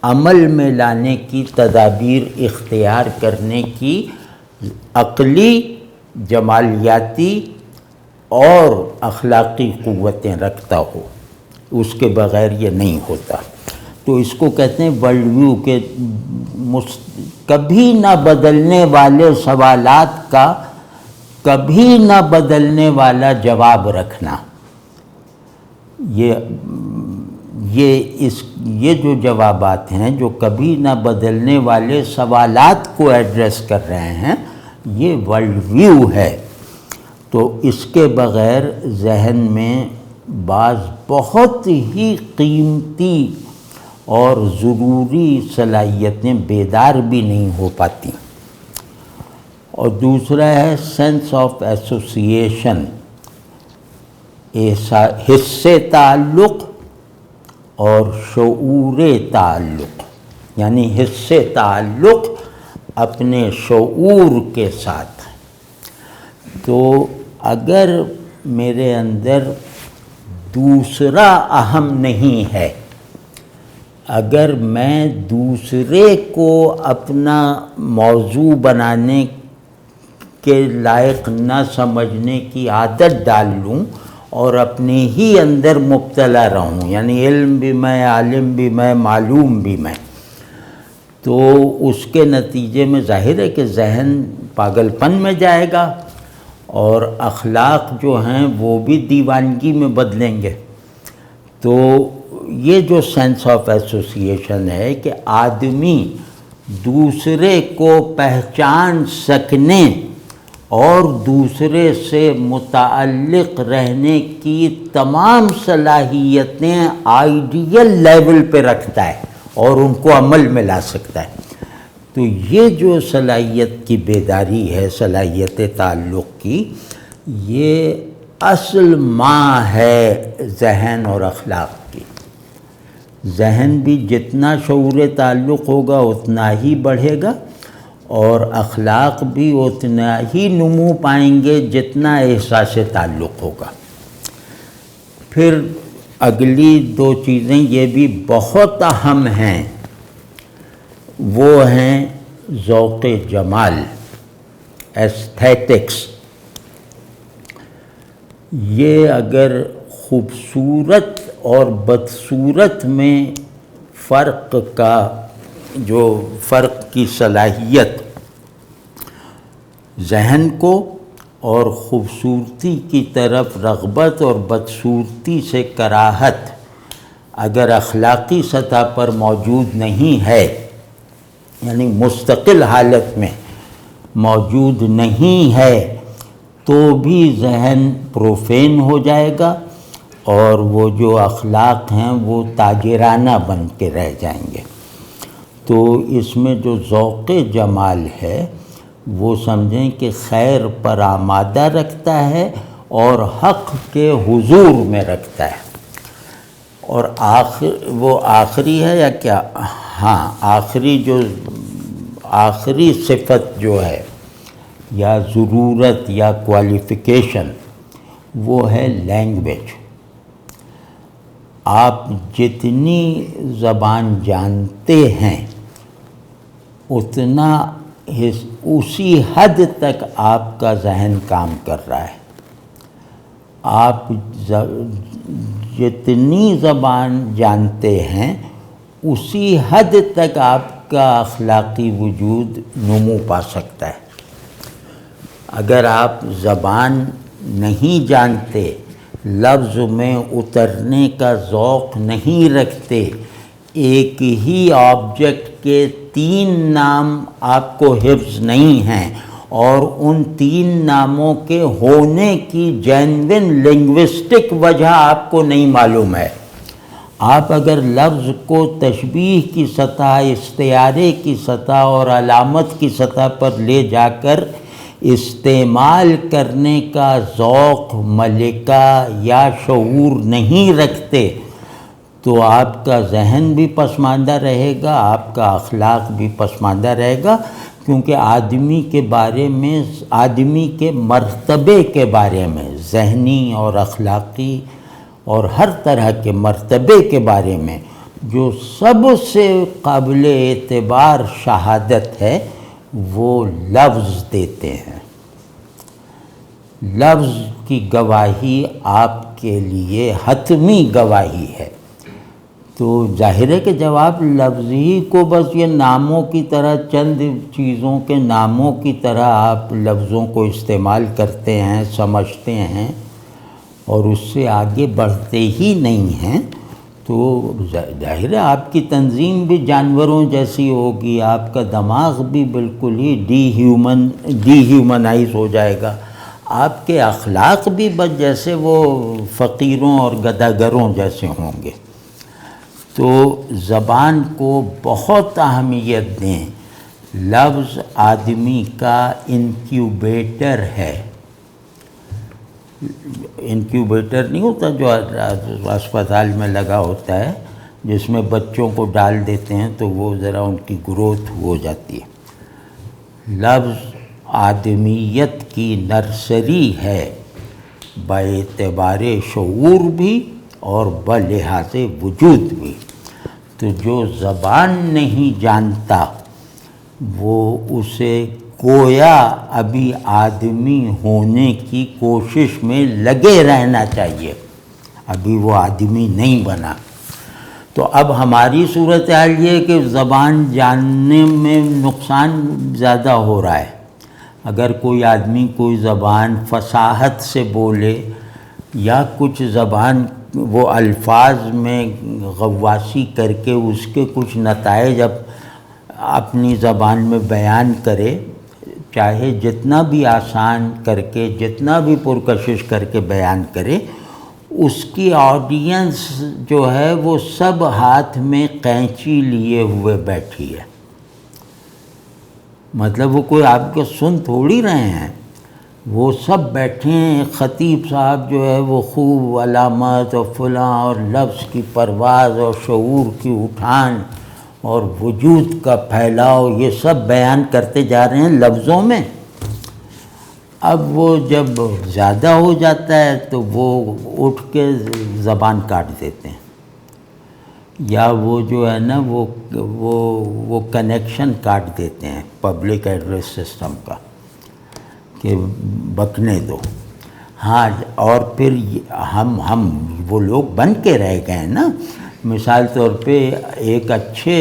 Speaker 1: عمل میں لانے کی تدابیر اختیار کرنے کی عقلی، جمالیاتی اور اخلاقی قوتیں رکھتا ہو، اس کے بغیر یہ نہیں ہوتا۔ تو اس کو کہتے ہیں ورلڈ ویو کے کبھی نہ بدلنے والے سوالات کا کبھی نہ بدلنے والا جواب رکھنا۔ یہ جو جوابات ہیں جو کبھی نہ بدلنے والے سوالات کو ایڈریس کر رہے ہیں، یہ ورلڈ ویو ہے۔ تو اس کے بغیر ذہن میں بعض بہت ہی قیمتی اور ضروری صلاحیتیں بیدار بھی نہیں ہو پاتی۔ اور دوسرا ہے سینس آف ایسوسیشن، حس تعلق اور شعور تعلق۔ یعنی حص تعلق اپنے شعور کے ساتھ۔ تو اگر میرے اندر دوسرا اہم نہیں ہے، اگر میں دوسرے کو اپنا موضوع بنانے کے لائق نہ سمجھنے کی عادت ڈال لوں اور اپنے ہی اندر مبتلا رہوں، یعنی علم بھی میں، عالم بھی میں، معلوم بھی میں، تو اس کے نتیجے میں ظاہر ہے کہ ذہن پاگل پن میں جائے گا اور اخلاق جو ہیں وہ بھی دیوانگی میں بدلیں گے۔ تو یہ جو سینس آف ایسوسیشن ہے کہ آدمی دوسرے کو پہچان سکنے اور دوسرے سے متعلق رہنے کی تمام صلاحیتیں آئیڈیل لیول پہ رکھتا ہے اور ان کو عمل میں لا سکتا ہے۔ تو یہ جو صلاحیت کی بیداری ہے، صلاحیت تعلق کی، یہ اصل ماں ہے ذہن اور اخلاق کی۔ ذہن بھی جتنا شعور تعلق ہوگا اتنا ہی بڑھے گا، اور اخلاق بھی اتنا ہی نمو پائیں گے جتنا احساس تعلق ہوگا۔ پھر اگلی دو چیزیں یہ بھی بہت اہم ہیں، وہ ہیں ذوق جمال، ایستھیٹکس۔ یہ اگر خوبصورت اور بدصورت میں فرق کی صلاحیت ذہن کو اور خوبصورتی کی طرف رغبت اور بدصورتی سے کراہت اگر اخلاقی سطح پر موجود نہیں ہے، یعنی مستقل حالت میں موجود نہیں ہے، تو بھی ذہن پروفین ہو جائے گا اور وہ جو اخلاق ہیں وہ تاجرانہ بن کے رہ جائیں گے۔ تو اس میں جو ذوق جمال ہے وہ سمجھیں کہ خیر پر آمادہ رکھتا ہے اور حق کے حضور میں رکھتا ہے۔ اور وہ آخری ہے یا کیا؟ ہاں، آخری صفت جو ہے یا ضرورت یا کوالیفیکیشن، وہ ہے لینگویج۔ آپ جتنی زبان جانتے ہیں اتنا اسی حد تک آپ کا ذہن کام کر رہا ہے۔ آپ جتنی زبان جانتے ہیں اسی حد تک آپ کا اخلاقی وجود نمو پا سکتا ہے۔ اگر آپ زبان نہیں جانتے، لفظ میں اترنے کا ذوق نہیں رکھتے، ایک ہی آبجیکٹ کے 3 نام آپ کو حفظ نہیں ہیں اور ان 3 ناموں کے ہونے کی جینوین لنگوسٹک وجہ آپ کو نہیں معلوم ہے، آپ اگر لفظ کو تشبیہ کی سطح، استعارے کی سطح اور علامت کی سطح پر لے جا کر استعمال کرنے کا ذوق، ملکہ یا شعور نہیں رکھتے، تو آپ کا ذہن بھی پسماندہ رہے گا، آپ کا اخلاق بھی پسماندہ رہے گا، کیونکہ آدمی کے بارے میں، آدمی کے مرتبے کے بارے میں، ذہنی اور اخلاقی اور ہر طرح کے مرتبے کے بارے میں جو سب سے قابل اعتبار شہادت ہے وہ لفظ دیتے ہیں۔ لفظ کی گواہی آپ کے لیے حتمی گواہی ہے۔ تو ظاہر ہے کہ جب آپ لفظ ہی کو بس یہ ناموں کی طرح، چند چیزوں کے ناموں کی طرح آپ لفظوں کو استعمال کرتے ہیں، سمجھتے ہیں اور اس سے آگے بڑھتے ہی نہیں ہیں، تو ظاہر ہے آپ کی تنظیم بھی جانوروں جیسی ہوگی، آپ کا دماغ بھی بالکل ہی ڈی ہیومنائز ہو جائے گا، آپ کے اخلاق بھی بس جیسے وہ فقیروں اور گداگروں جیسے ہوں گے۔ تو زبان کو بہت اہمیت دیں، لفظ آدمی کا انکیوبیٹر ہے۔ انکیوبیٹر نہیں ہوتا جو اسپتال میں لگا ہوتا ہے، جس میں بچوں کو ڈال دیتے ہیں تو وہ ذرا ان کی گروتھ ہو جاتی ہے۔ لفظ آدمیت کی نرسری ہے، باعتبار شعور بھی اور بلحاظ وجود بھی۔ تو جو زبان نہیں جانتا وہ اسے گویا ابھی آدمی ہونے کی کوشش میں لگے رہنا چاہیے، ابھی وہ آدمی نہیں بنا۔ تو اب ہماری صورتحال یہ ہے کہ زبان جاننے میں نقصان زیادہ ہو رہا ہے۔ اگر کوئی آدمی کوئی زبان فصاحت سے بولے یا کچھ زبان وہ الفاظ میں غواصی کر کے اس کے کچھ نتائج اب اپنی زبان میں بیان کرے، چاہے جتنا بھی آسان کر کے جتنا بھی پرکشش کر کے بیان کرے، اس کی آڈینس جو ہے وہ سب ہاتھ میں قینچی لیے ہوئے بیٹھی ہے۔ مطلب وہ کوئی آپ کے سن تھوڑی رہے ہیں، وہ سب بیٹھے ہیں۔ خطیب صاحب جو ہے وہ خوب علامات اور فلاں اور لفظ کی پرواز اور شعور کی اٹھان اور وجود کا پھیلاؤ یہ سب بیان کرتے جا رہے ہیں لفظوں میں۔ اب وہ جب زیادہ ہو جاتا ہے تو وہ اٹھ کے زبان کاٹ دیتے ہیں، یا وہ جو ہے نا وہ کنیکشن کاٹ دیتے ہیں پبلک ایڈریس سسٹم کا کہ بکنے دو۔ ہاں، اور پھر ہم وہ لوگ بن کے رہ گئے نا۔ مثال طور پہ ایک اچھے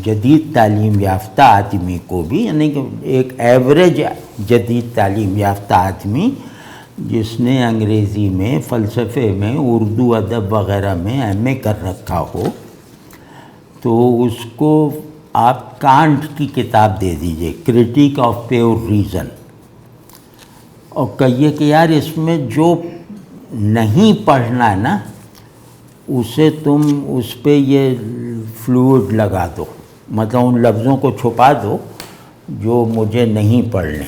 Speaker 1: جدید تعلیم یافتہ آدمی کو بھی، یعنی کہ ایک ایوریج جدید تعلیم یافتہ آدمی جس نے انگریزی میں، فلسفے میں، اردو ادب وغیرہ میں ایم اے کر رکھا ہو، تو اس کو آپ کانٹ کی کتاب دے دیجئے، کرٹیک آف پیور ریزن، اور کہیے کہ یار اس میں جو نہیں پڑھنا ہے نا اسے تم اس پہ یہ فلوئڈ لگا دو، مطلب ان لفظوں کو چھپا دو جو مجھے نہیں پڑھنے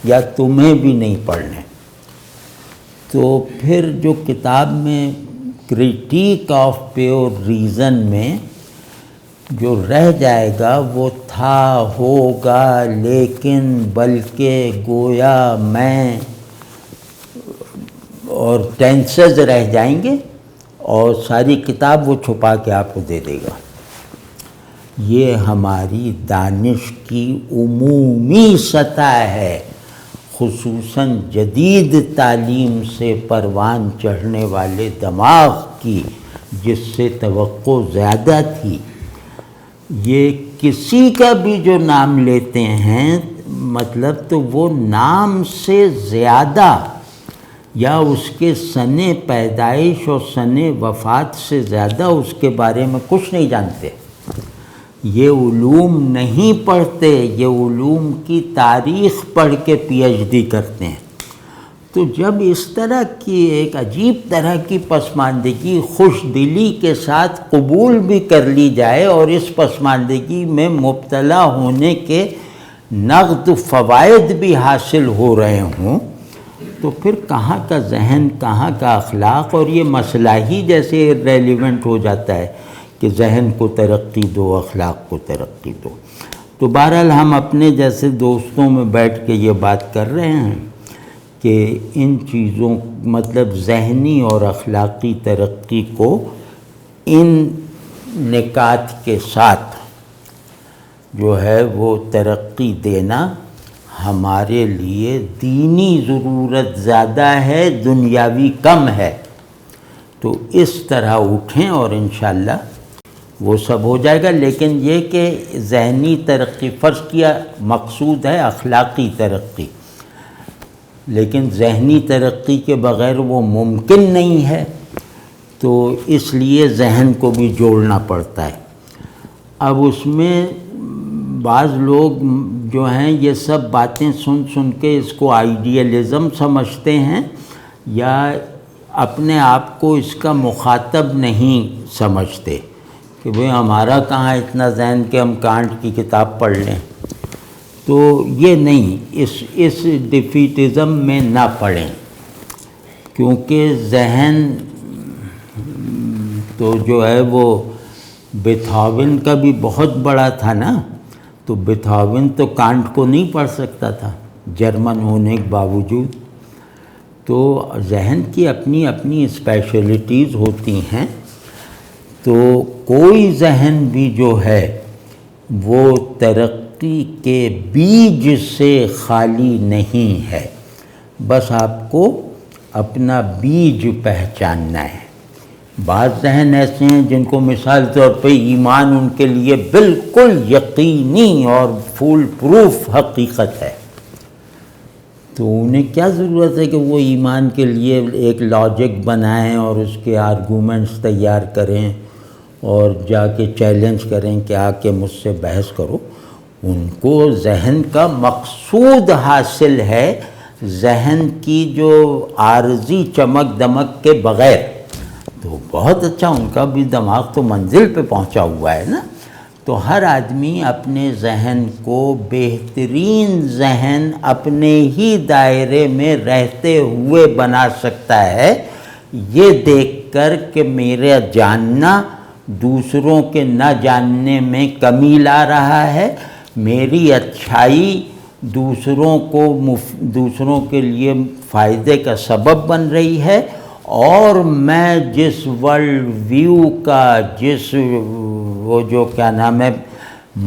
Speaker 1: یا تمہیں بھی نہیں پڑھنے۔ تو پھر جو کتاب میں کرٹیک آف پیور ریزن میں جو رہ جائے گا وہ تھا، ہوگا، لیکن، بلکہ، گویا، میں اور ٹینسز رہ جائیں گے، اور ساری کتاب وہ چھپا کے آپ کو دے دے گا۔ یہ ہماری دانش کی عمومی سطح ہے، خصوصاً جدید تعلیم سے پروان چڑھنے والے دماغ کی، جس سے توقع زیادہ تھی۔ یہ کسی کا بھی جو نام لیتے ہیں مطلب تو وہ نام سے زیادہ یا اس کے سن پیدائش اور سن وفات سے زیادہ اس کے بارے میں کچھ نہیں جانتے۔ یہ علوم نہیں پڑھتے، یہ علوم کی تاریخ پڑھ کے پی ایچ ڈی کرتے ہیں۔ تو جب اس طرح کی ایک عجیب طرح کی پسماندگی خوش دلی کے ساتھ قبول بھی کر لی جائے اور اس پسماندگی میں مبتلا ہونے کے نقد فوائد بھی حاصل ہو رہے ہوں، تو پھر کہاں کا ذہن، کہاں کا اخلاق، اور یہ مسئلہ ہی جیسے ریلیونٹ ہو جاتا ہے کہ ذہن کو ترقی دو، اخلاق کو ترقی دو۔ تو بہرحال ہم اپنے جیسے دوستوں میں بیٹھ کے یہ بات کر رہے ہیں کہ ان چیزوں مطلب ذہنی اور اخلاقی ترقی کو ان نکات کے ساتھ جو ہے وہ ترقی دینا ہمارے لیے دینی ضرورت زیادہ ہے، دنیاوی کم ہے۔ تو اس طرح اٹھیں اور انشاءاللہ وہ سب ہو جائے گا۔ لیکن یہ کہ ذہنی ترقی فرض کیا مقصود ہے اخلاقی ترقی، لیکن ذہنی ترقی کے بغیر وہ ممکن نہیں ہے، تو اس لیے ذہن کو بھی جوڑنا پڑتا ہے۔ اب اس میں بعض لوگ جو ہیں یہ سب باتیں سن سن کے اس کو آئیڈیلزم سمجھتے ہیں یا اپنے آپ کو اس کا مخاطب نہیں سمجھتے کہ بھئی ہمارا کہاں اتنا ذہن کہ ہم کانٹ کی کتاب پڑھ لیں۔ تو یہ نہیں، اس ڈیفیٹزم میں نہ پڑیں، کیونکہ ذہن تو جو ہے وہ بیتھوون کا بھی بہت بڑا تھا نا، تو بیتھوون تو کانٹ کو نہیں پڑھ سکتا تھا جرمن ہونے کے باوجود۔ تو ذہن کی اپنی اپنی اسپیشلٹیز ہوتی ہیں، تو کوئی ذہن بھی جو ہے وہ ترقی کے بیج سے خالی نہیں ہے، بس آپ کو اپنا بیج پہچاننا ہے۔ بعض ذہن ایسے ہیں جن کو مثال طور پہ ایمان ان کے لیے بالکل یقینی اور فول پروف حقیقت ہے، تو انہیں کیا ضرورت ہے کہ وہ ایمان کے لیے ایک لاجک بنائیں اور اس کے آرگومنٹس تیار کریں اور جا کے چیلنج کریں کہ آ کے مجھ سے بحث کرو۔ ان کو ذہن کا مقصود حاصل ہے، ذہن کی جو عارضی چمک دمک کے بغیر۔ تو بہت اچھا، ان کا بھی دماغ تو منزل پہ پہنچا ہوا ہے نا۔ تو ہر آدمی اپنے ذہن کو بہترین ذہن اپنے ہی دائرے میں رہتے ہوئے بنا سکتا ہے، یہ دیکھ کر کہ میرا جاننا دوسروں کے نہ جاننے میں کمی لا رہا ہے، میری اچھائی دوسروں کے لیے فائدے کا سبب بن رہی ہے، اور میں جس ورلڈ ویو کا، جس وہ جو کیا نام ہے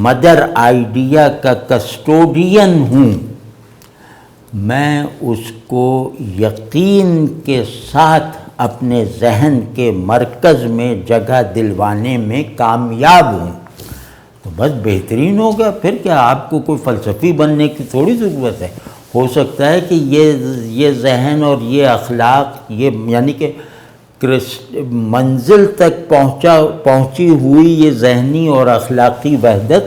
Speaker 1: مدر آئیڈیا کا کسٹوڈین ہوں، میں اس کو یقین کے ساتھ اپنے ذہن کے مرکز میں جگہ دلوانے میں کامیاب ہوں، تو بس بہترین ہوگا۔ پھر کیا آپ کو کوئی فلسفی بننے کی تھوڑی ضرورت ہے۔ ہو سکتا ہے کہ یہ ذہن اور یہ اخلاق، یہ یعنی کہ منزل تک پہنچی ہوئی یہ ذہنی اور اخلاقی وحدت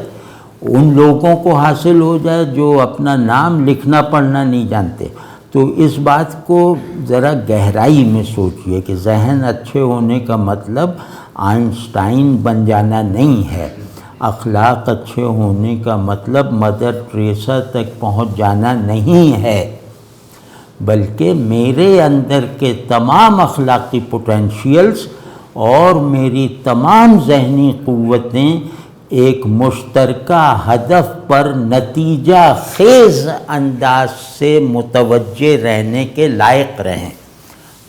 Speaker 1: ان لوگوں کو حاصل ہو جائے جو اپنا نام لکھنا پڑھنا نہیں جانتے۔ تو اس بات کو ذرا گہرائی میں سوچئے کہ ذہن اچھے ہونے کا مطلب آئنسٹائن بن جانا نہیں ہے، اخلاق اچھے ہونے کا مطلب مدر ٹریسا تک پہنچ جانا نہیں ہے، بلکہ میرے اندر کے تمام اخلاقی پوٹینشیلز اور میری تمام ذہنی قوتیں ایک مشترکہ ہدف پر نتیجہ خیز انداز سے متوجہ رہنے کے لائق رہیں،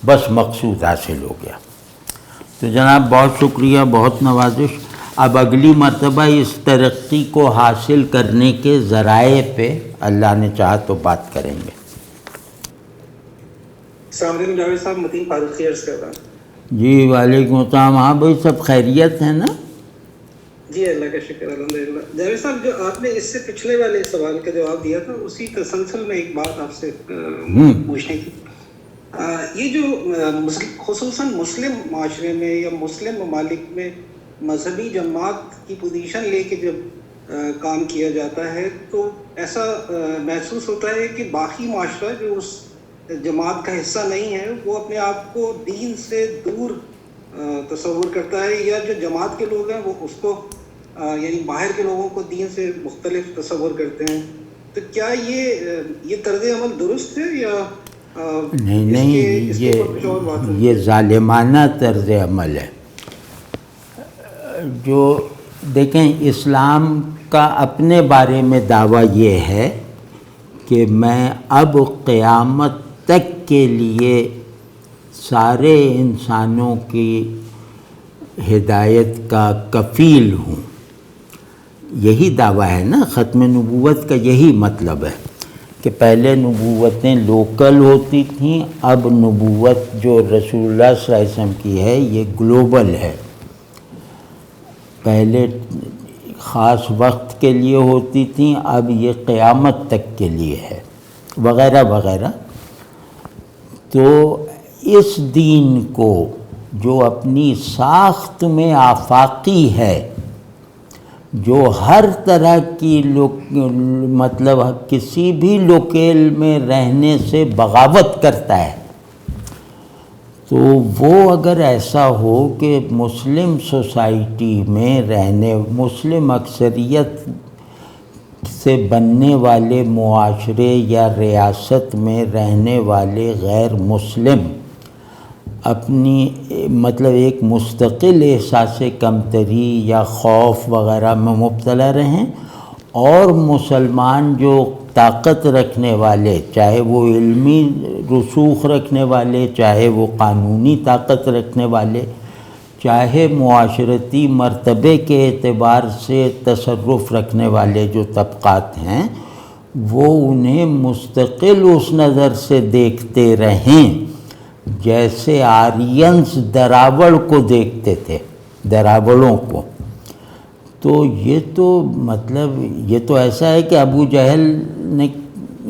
Speaker 1: بس مقصود حاصل ہو گیا۔ تو جناب بہت شکریہ، بہت نوازش۔ اب اگلی مرتبہ اس ترقی کو حاصل کرنے کے ذرائع پہ اللہ نے چاہا تو بات کریں گے۔
Speaker 2: السلام علیکم جاوید صاحب، متین فاروقی عرض کر رہا ہوں۔
Speaker 1: جی وعلیکم السلام۔ ہاں بھائی سب خیریت ہے نا؟
Speaker 2: جی اللہ کا شکر الحمدللہ۔ جاوید صاحب، جو آپ نے اس سے پچھلے والے سوال کا جواب دیا تھا، اسی تسلسل میں ایک بات آپ سے پوچھنی تھی۔ یہ جو خصوصاً مسلم معاشرے میں یا مسلم ممالک میں مذہبی جماعت کی پوزیشن لے کے جب کام کیا جاتا ہے تو ایسا محسوس ہوتا ہے کہ باقی معاشرہ جو اس جماعت کا حصہ نہیں ہے وہ اپنے آپ کو دین سے دور تصور کرتا ہے، یا جو جماعت کے لوگ ہیں وہ اس کو یعنی باہر کے لوگوں کو دین سے مختلف تصور کرتے ہیں۔ تو کیا یہ طرز عمل درست ہے یا
Speaker 1: نہیں، یہ ظالمانہ طرز عمل ہے۔ جو دیکھیں، اسلام کا اپنے بارے میں دعویٰ یہ ہے کہ میں اب قیامت تک کے لیے سارے انسانوں کی ہدایت کا کفیل ہوں، یہی دعویٰ ہے نا۔ ختم نبوت کا یہی مطلب ہے کہ پہلے نبوتیں لوکل ہوتی تھیں، اب نبوت جو رسول اللہ صلی اللہ علیہ وسلم کی ہے یہ گلوبل ہے۔ پہلے خاص وقت کے لیے ہوتی تھیں، اب یہ قیامت تک کے لیے ہے، وغیرہ وغیرہ۔ تو اس دین کو جو اپنی ساخت میں آفاقی ہے، جو ہر طرح کی مطلب کسی بھی لوکیل میں رہنے سے بغاوت کرتا ہے، تو وہ اگر ایسا ہو کہ مسلم سوسائٹی میں رہنے، مسلم اکثریت سے بننے والے معاشرے یا ریاست میں رہنے والے غیر مسلم اپنی مطلب ایک مستقل احساس کمتری یا خوف وغیرہ میں مبتلا رہیں، اور مسلمان جو طاقت رکھنے والے، چاہے وہ علمی رسوخ رکھنے والے، چاہے وہ قانونی طاقت رکھنے والے، چاہے معاشرتی مرتبے کے اعتبار سے تصرف رکھنے والے جو طبقات ہیں، وہ انہیں مستقل اس نظر سے دیکھتے رہیں جیسے آرینز دراوڑ کو دیکھتے تھے، دراوڑوں کو۔ تو یہ تو مطلب یہ تو ایسا ہے کہ ابو جہل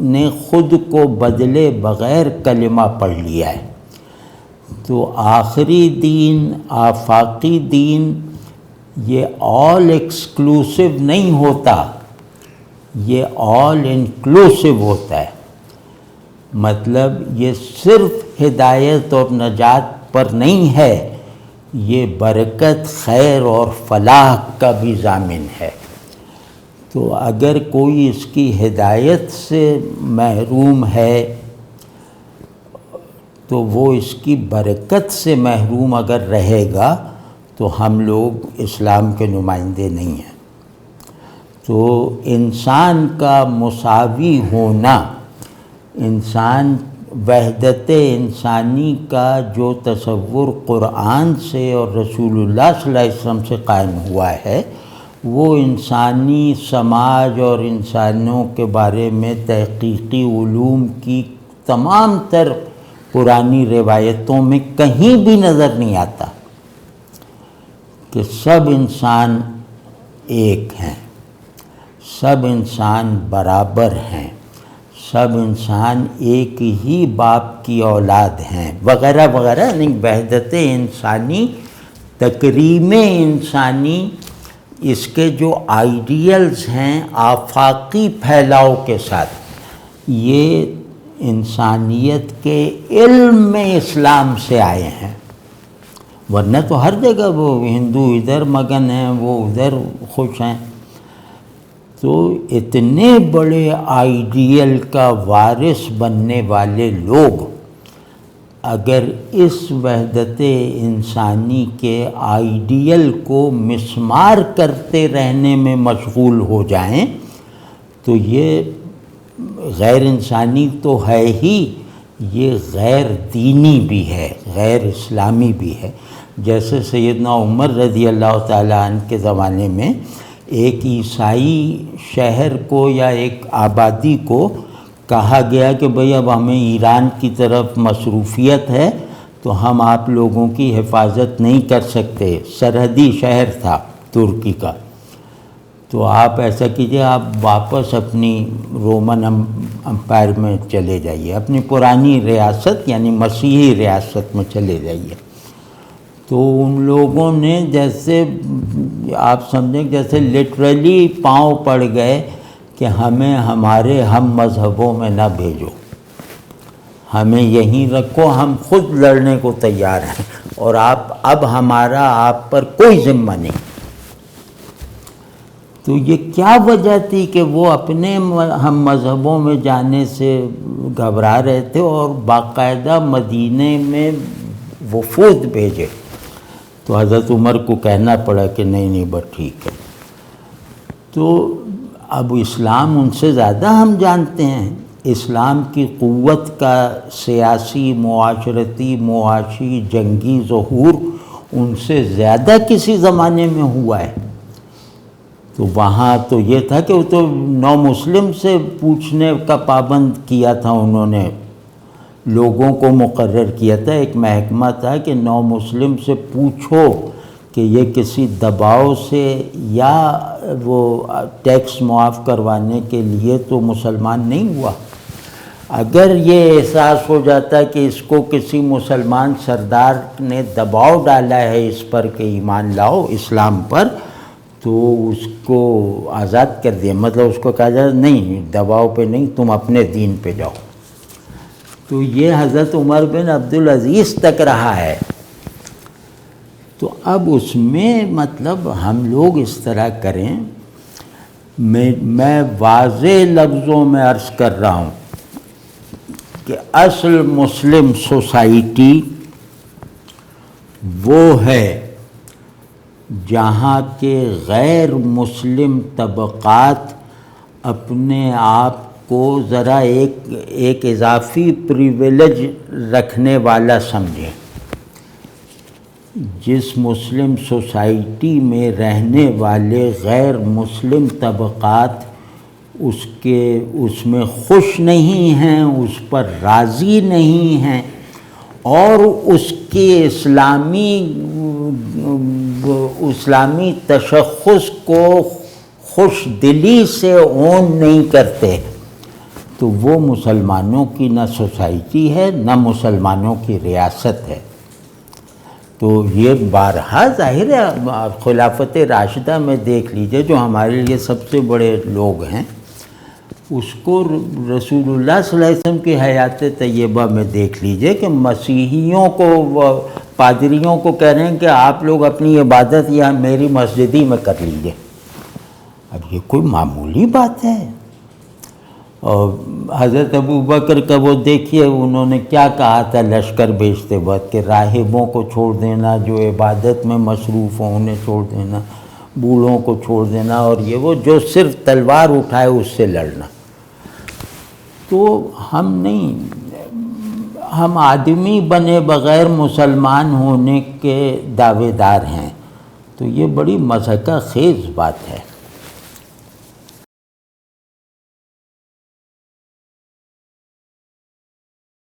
Speaker 1: نے خود کو بدلے بغیر کلمہ پڑھ لیا ہے۔ تو آخری دین، آفاقی دین، یہ آل ایکسکلوسیو نہیں ہوتا، یہ آل انکلوسیو ہوتا ہے۔ مطلب یہ صرف ہدایت اور نجات پر نہیں ہے، یہ برکت، خیر اور فلاح کا بھی ضامن ہے۔ تو اگر کوئی اس کی ہدایت سے محروم ہے تو وہ اس کی برکت سے محروم اگر رہے گا تو ہم لوگ اسلام کے نمائندے نہیں ہیں۔ تو انسان کا مساوی ہونا، انسان وحدت انسانی کا جو تصور قرآن سے اور رسول اللہ صلی اللہ علیہ وسلم سے قائم ہوا ہے، وہ انسانی سماج اور انسانوں کے بارے میں تحقیقی علوم کی تمام تر پرانی روایتوں میں کہیں بھی نظر نہیں آتا کہ سب انسان ایک ہیں، سب انسان برابر ہیں، سب انسان ایک ہی باپ کی اولاد ہیں وغیرہ وغیرہ۔ یعنی وحدت انسانی، تکریم انسانی، اس کے جو آئیڈیلز ہیں آفاقی پھیلاؤ کے ساتھ، یہ انسانیت کے علم میں اسلام سے آئے ہیں۔ ورنہ تو ہر جگہ وہ ہندو ادھر مگن ہیں، وہ ادھر خوش ہیں۔ تو اتنے بڑے آئیڈیل کا وارث بننے والے لوگ اگر اس وحدت انسانی کے آئیڈیل کو مسمار کرتے رہنے میں مشغول ہو جائیں تو یہ غیر انسانی تو ہے ہی، یہ غیر دینی بھی ہے، غیر اسلامی بھی ہے۔ جیسے سیدنا عمر رضی اللہ تعالیٰ عنہ کے زمانے میں ایک عیسائی شہر کو یا ایک آبادی کو کہا گیا کہ بھئی اب ہمیں ایران کی طرف مصروفیت ہے تو ہم آپ لوگوں کی حفاظت نہیں کر سکتے، سرحدی شہر تھا ترکی کا، تو آپ ایسا کیجئے، آپ واپس اپنی رومن امپائر میں چلے جائیے، اپنی پرانی ریاست یعنی مسیحی ریاست میں چلے جائیے۔ تو ان لوگوں نے جیسے آپ سمجھیں جیسے لٹرلی پاؤں پڑ گئے کہ ہمیں ہمارے ہم مذہبوں میں نہ بھیجو، ہمیں یہیں رکھو، ہم خود لڑنے کو تیار ہیں، اور اب ہمارا آپ پر کوئی ذمہ نہیں۔ تو یہ کیا وجہ تھی کہ وہ اپنے ہم مذہبوں میں جانے سے گھبرا رہے تھے اور باقاعدہ مدینے میں وفود بھیجے؟ تو حضرت عمر کو کہنا پڑا کہ نہیں بس ٹھیک ہے۔ تو اب اسلام ان سے زیادہ ہم جانتے ہیں، اسلام کی قوت کا سیاسی، معاشرتی، معاشی، جنگی ظہور ان سے زیادہ کسی زمانے میں ہوا ہے۔ تو وہاں تو یہ تھا کہ وہ تو نو مسلم سے پوچھنے کا پابند کیا تھا، انہوں نے لوگوں کو مقرر کیا تھا، ایک محکمہ تھا کہ نو مسلم سے پوچھو کہ یہ کسی دباؤ سے یا وہ ٹیکس معاف کروانے کے لیے تو مسلمان نہیں ہوا۔ اگر یہ احساس ہو جاتا کہ اس کو کسی مسلمان سردار نے دباؤ ڈالا ہے اس پر کہ ایمان لاؤ اسلام پر، تو اس کو آزاد کر دیا، مطلب اس کو کہا جائے نہیں دباؤ پہ نہیں، تم اپنے دین پہ جاؤ۔ تو یہ حضرت عمر بن عبدالعزیز تک رہا ہے۔ تو اب اس میں مطلب ہم لوگ اس طرح کریں، میں واضح لفظوں میں عرض کر رہا ہوں کہ اصل مسلم سوسائٹی وہ ہے جہاں کے غیر مسلم طبقات اپنے آپ کو ذرا ایک اضافی پریویلیج رکھنے والا سمجھیں. جس مسلم سوسائٹی میں رہنے والے غیر مسلم طبقات اس میں خوش نہیں ہیں، اس پر راضی نہیں ہیں، اور اس کے اسلامی تشخص کو خوش دلی سے اون نہیں کرتے، تو وہ مسلمانوں کی نہ سوسائٹی ہے نہ مسلمانوں کی ریاست ہے. تو یہ بارہا ظاہر ہے، خلافت راشدہ میں دیکھ لیجئے جو ہمارے لیے سب سے بڑے لوگ ہیں، اس کو رسول اللہ صلی اللہ علیہ وسلم کی حیات طیبہ میں دیکھ لیجئے کہ مسیحیوں کو، پادریوں کو کہہ رہے ہیں کہ آپ لوگ اپنی عبادت یہاں میری مسجد ہی میں کر لیجئے. اب یہ کوئی معمولی بات ہے؟ اور حضرت ابوبکر کا وہ دیکھیے انہوں نے کیا کہا تھا لشکر بھیجتے وقت کہ راہبوں کو چھوڑ دینا، جو عبادت میں مصروف ہوں انہیں چھوڑ دینا، بوڑھوں کو چھوڑ دینا، اور یہ وہ جو صرف تلوار اٹھائے اس سے لڑنا. تو ہم آدمی بنے بغیر مسلمان ہونے کے دعوے دار ہیں. تو یہ بڑی مضحکہ خیز بات ہے.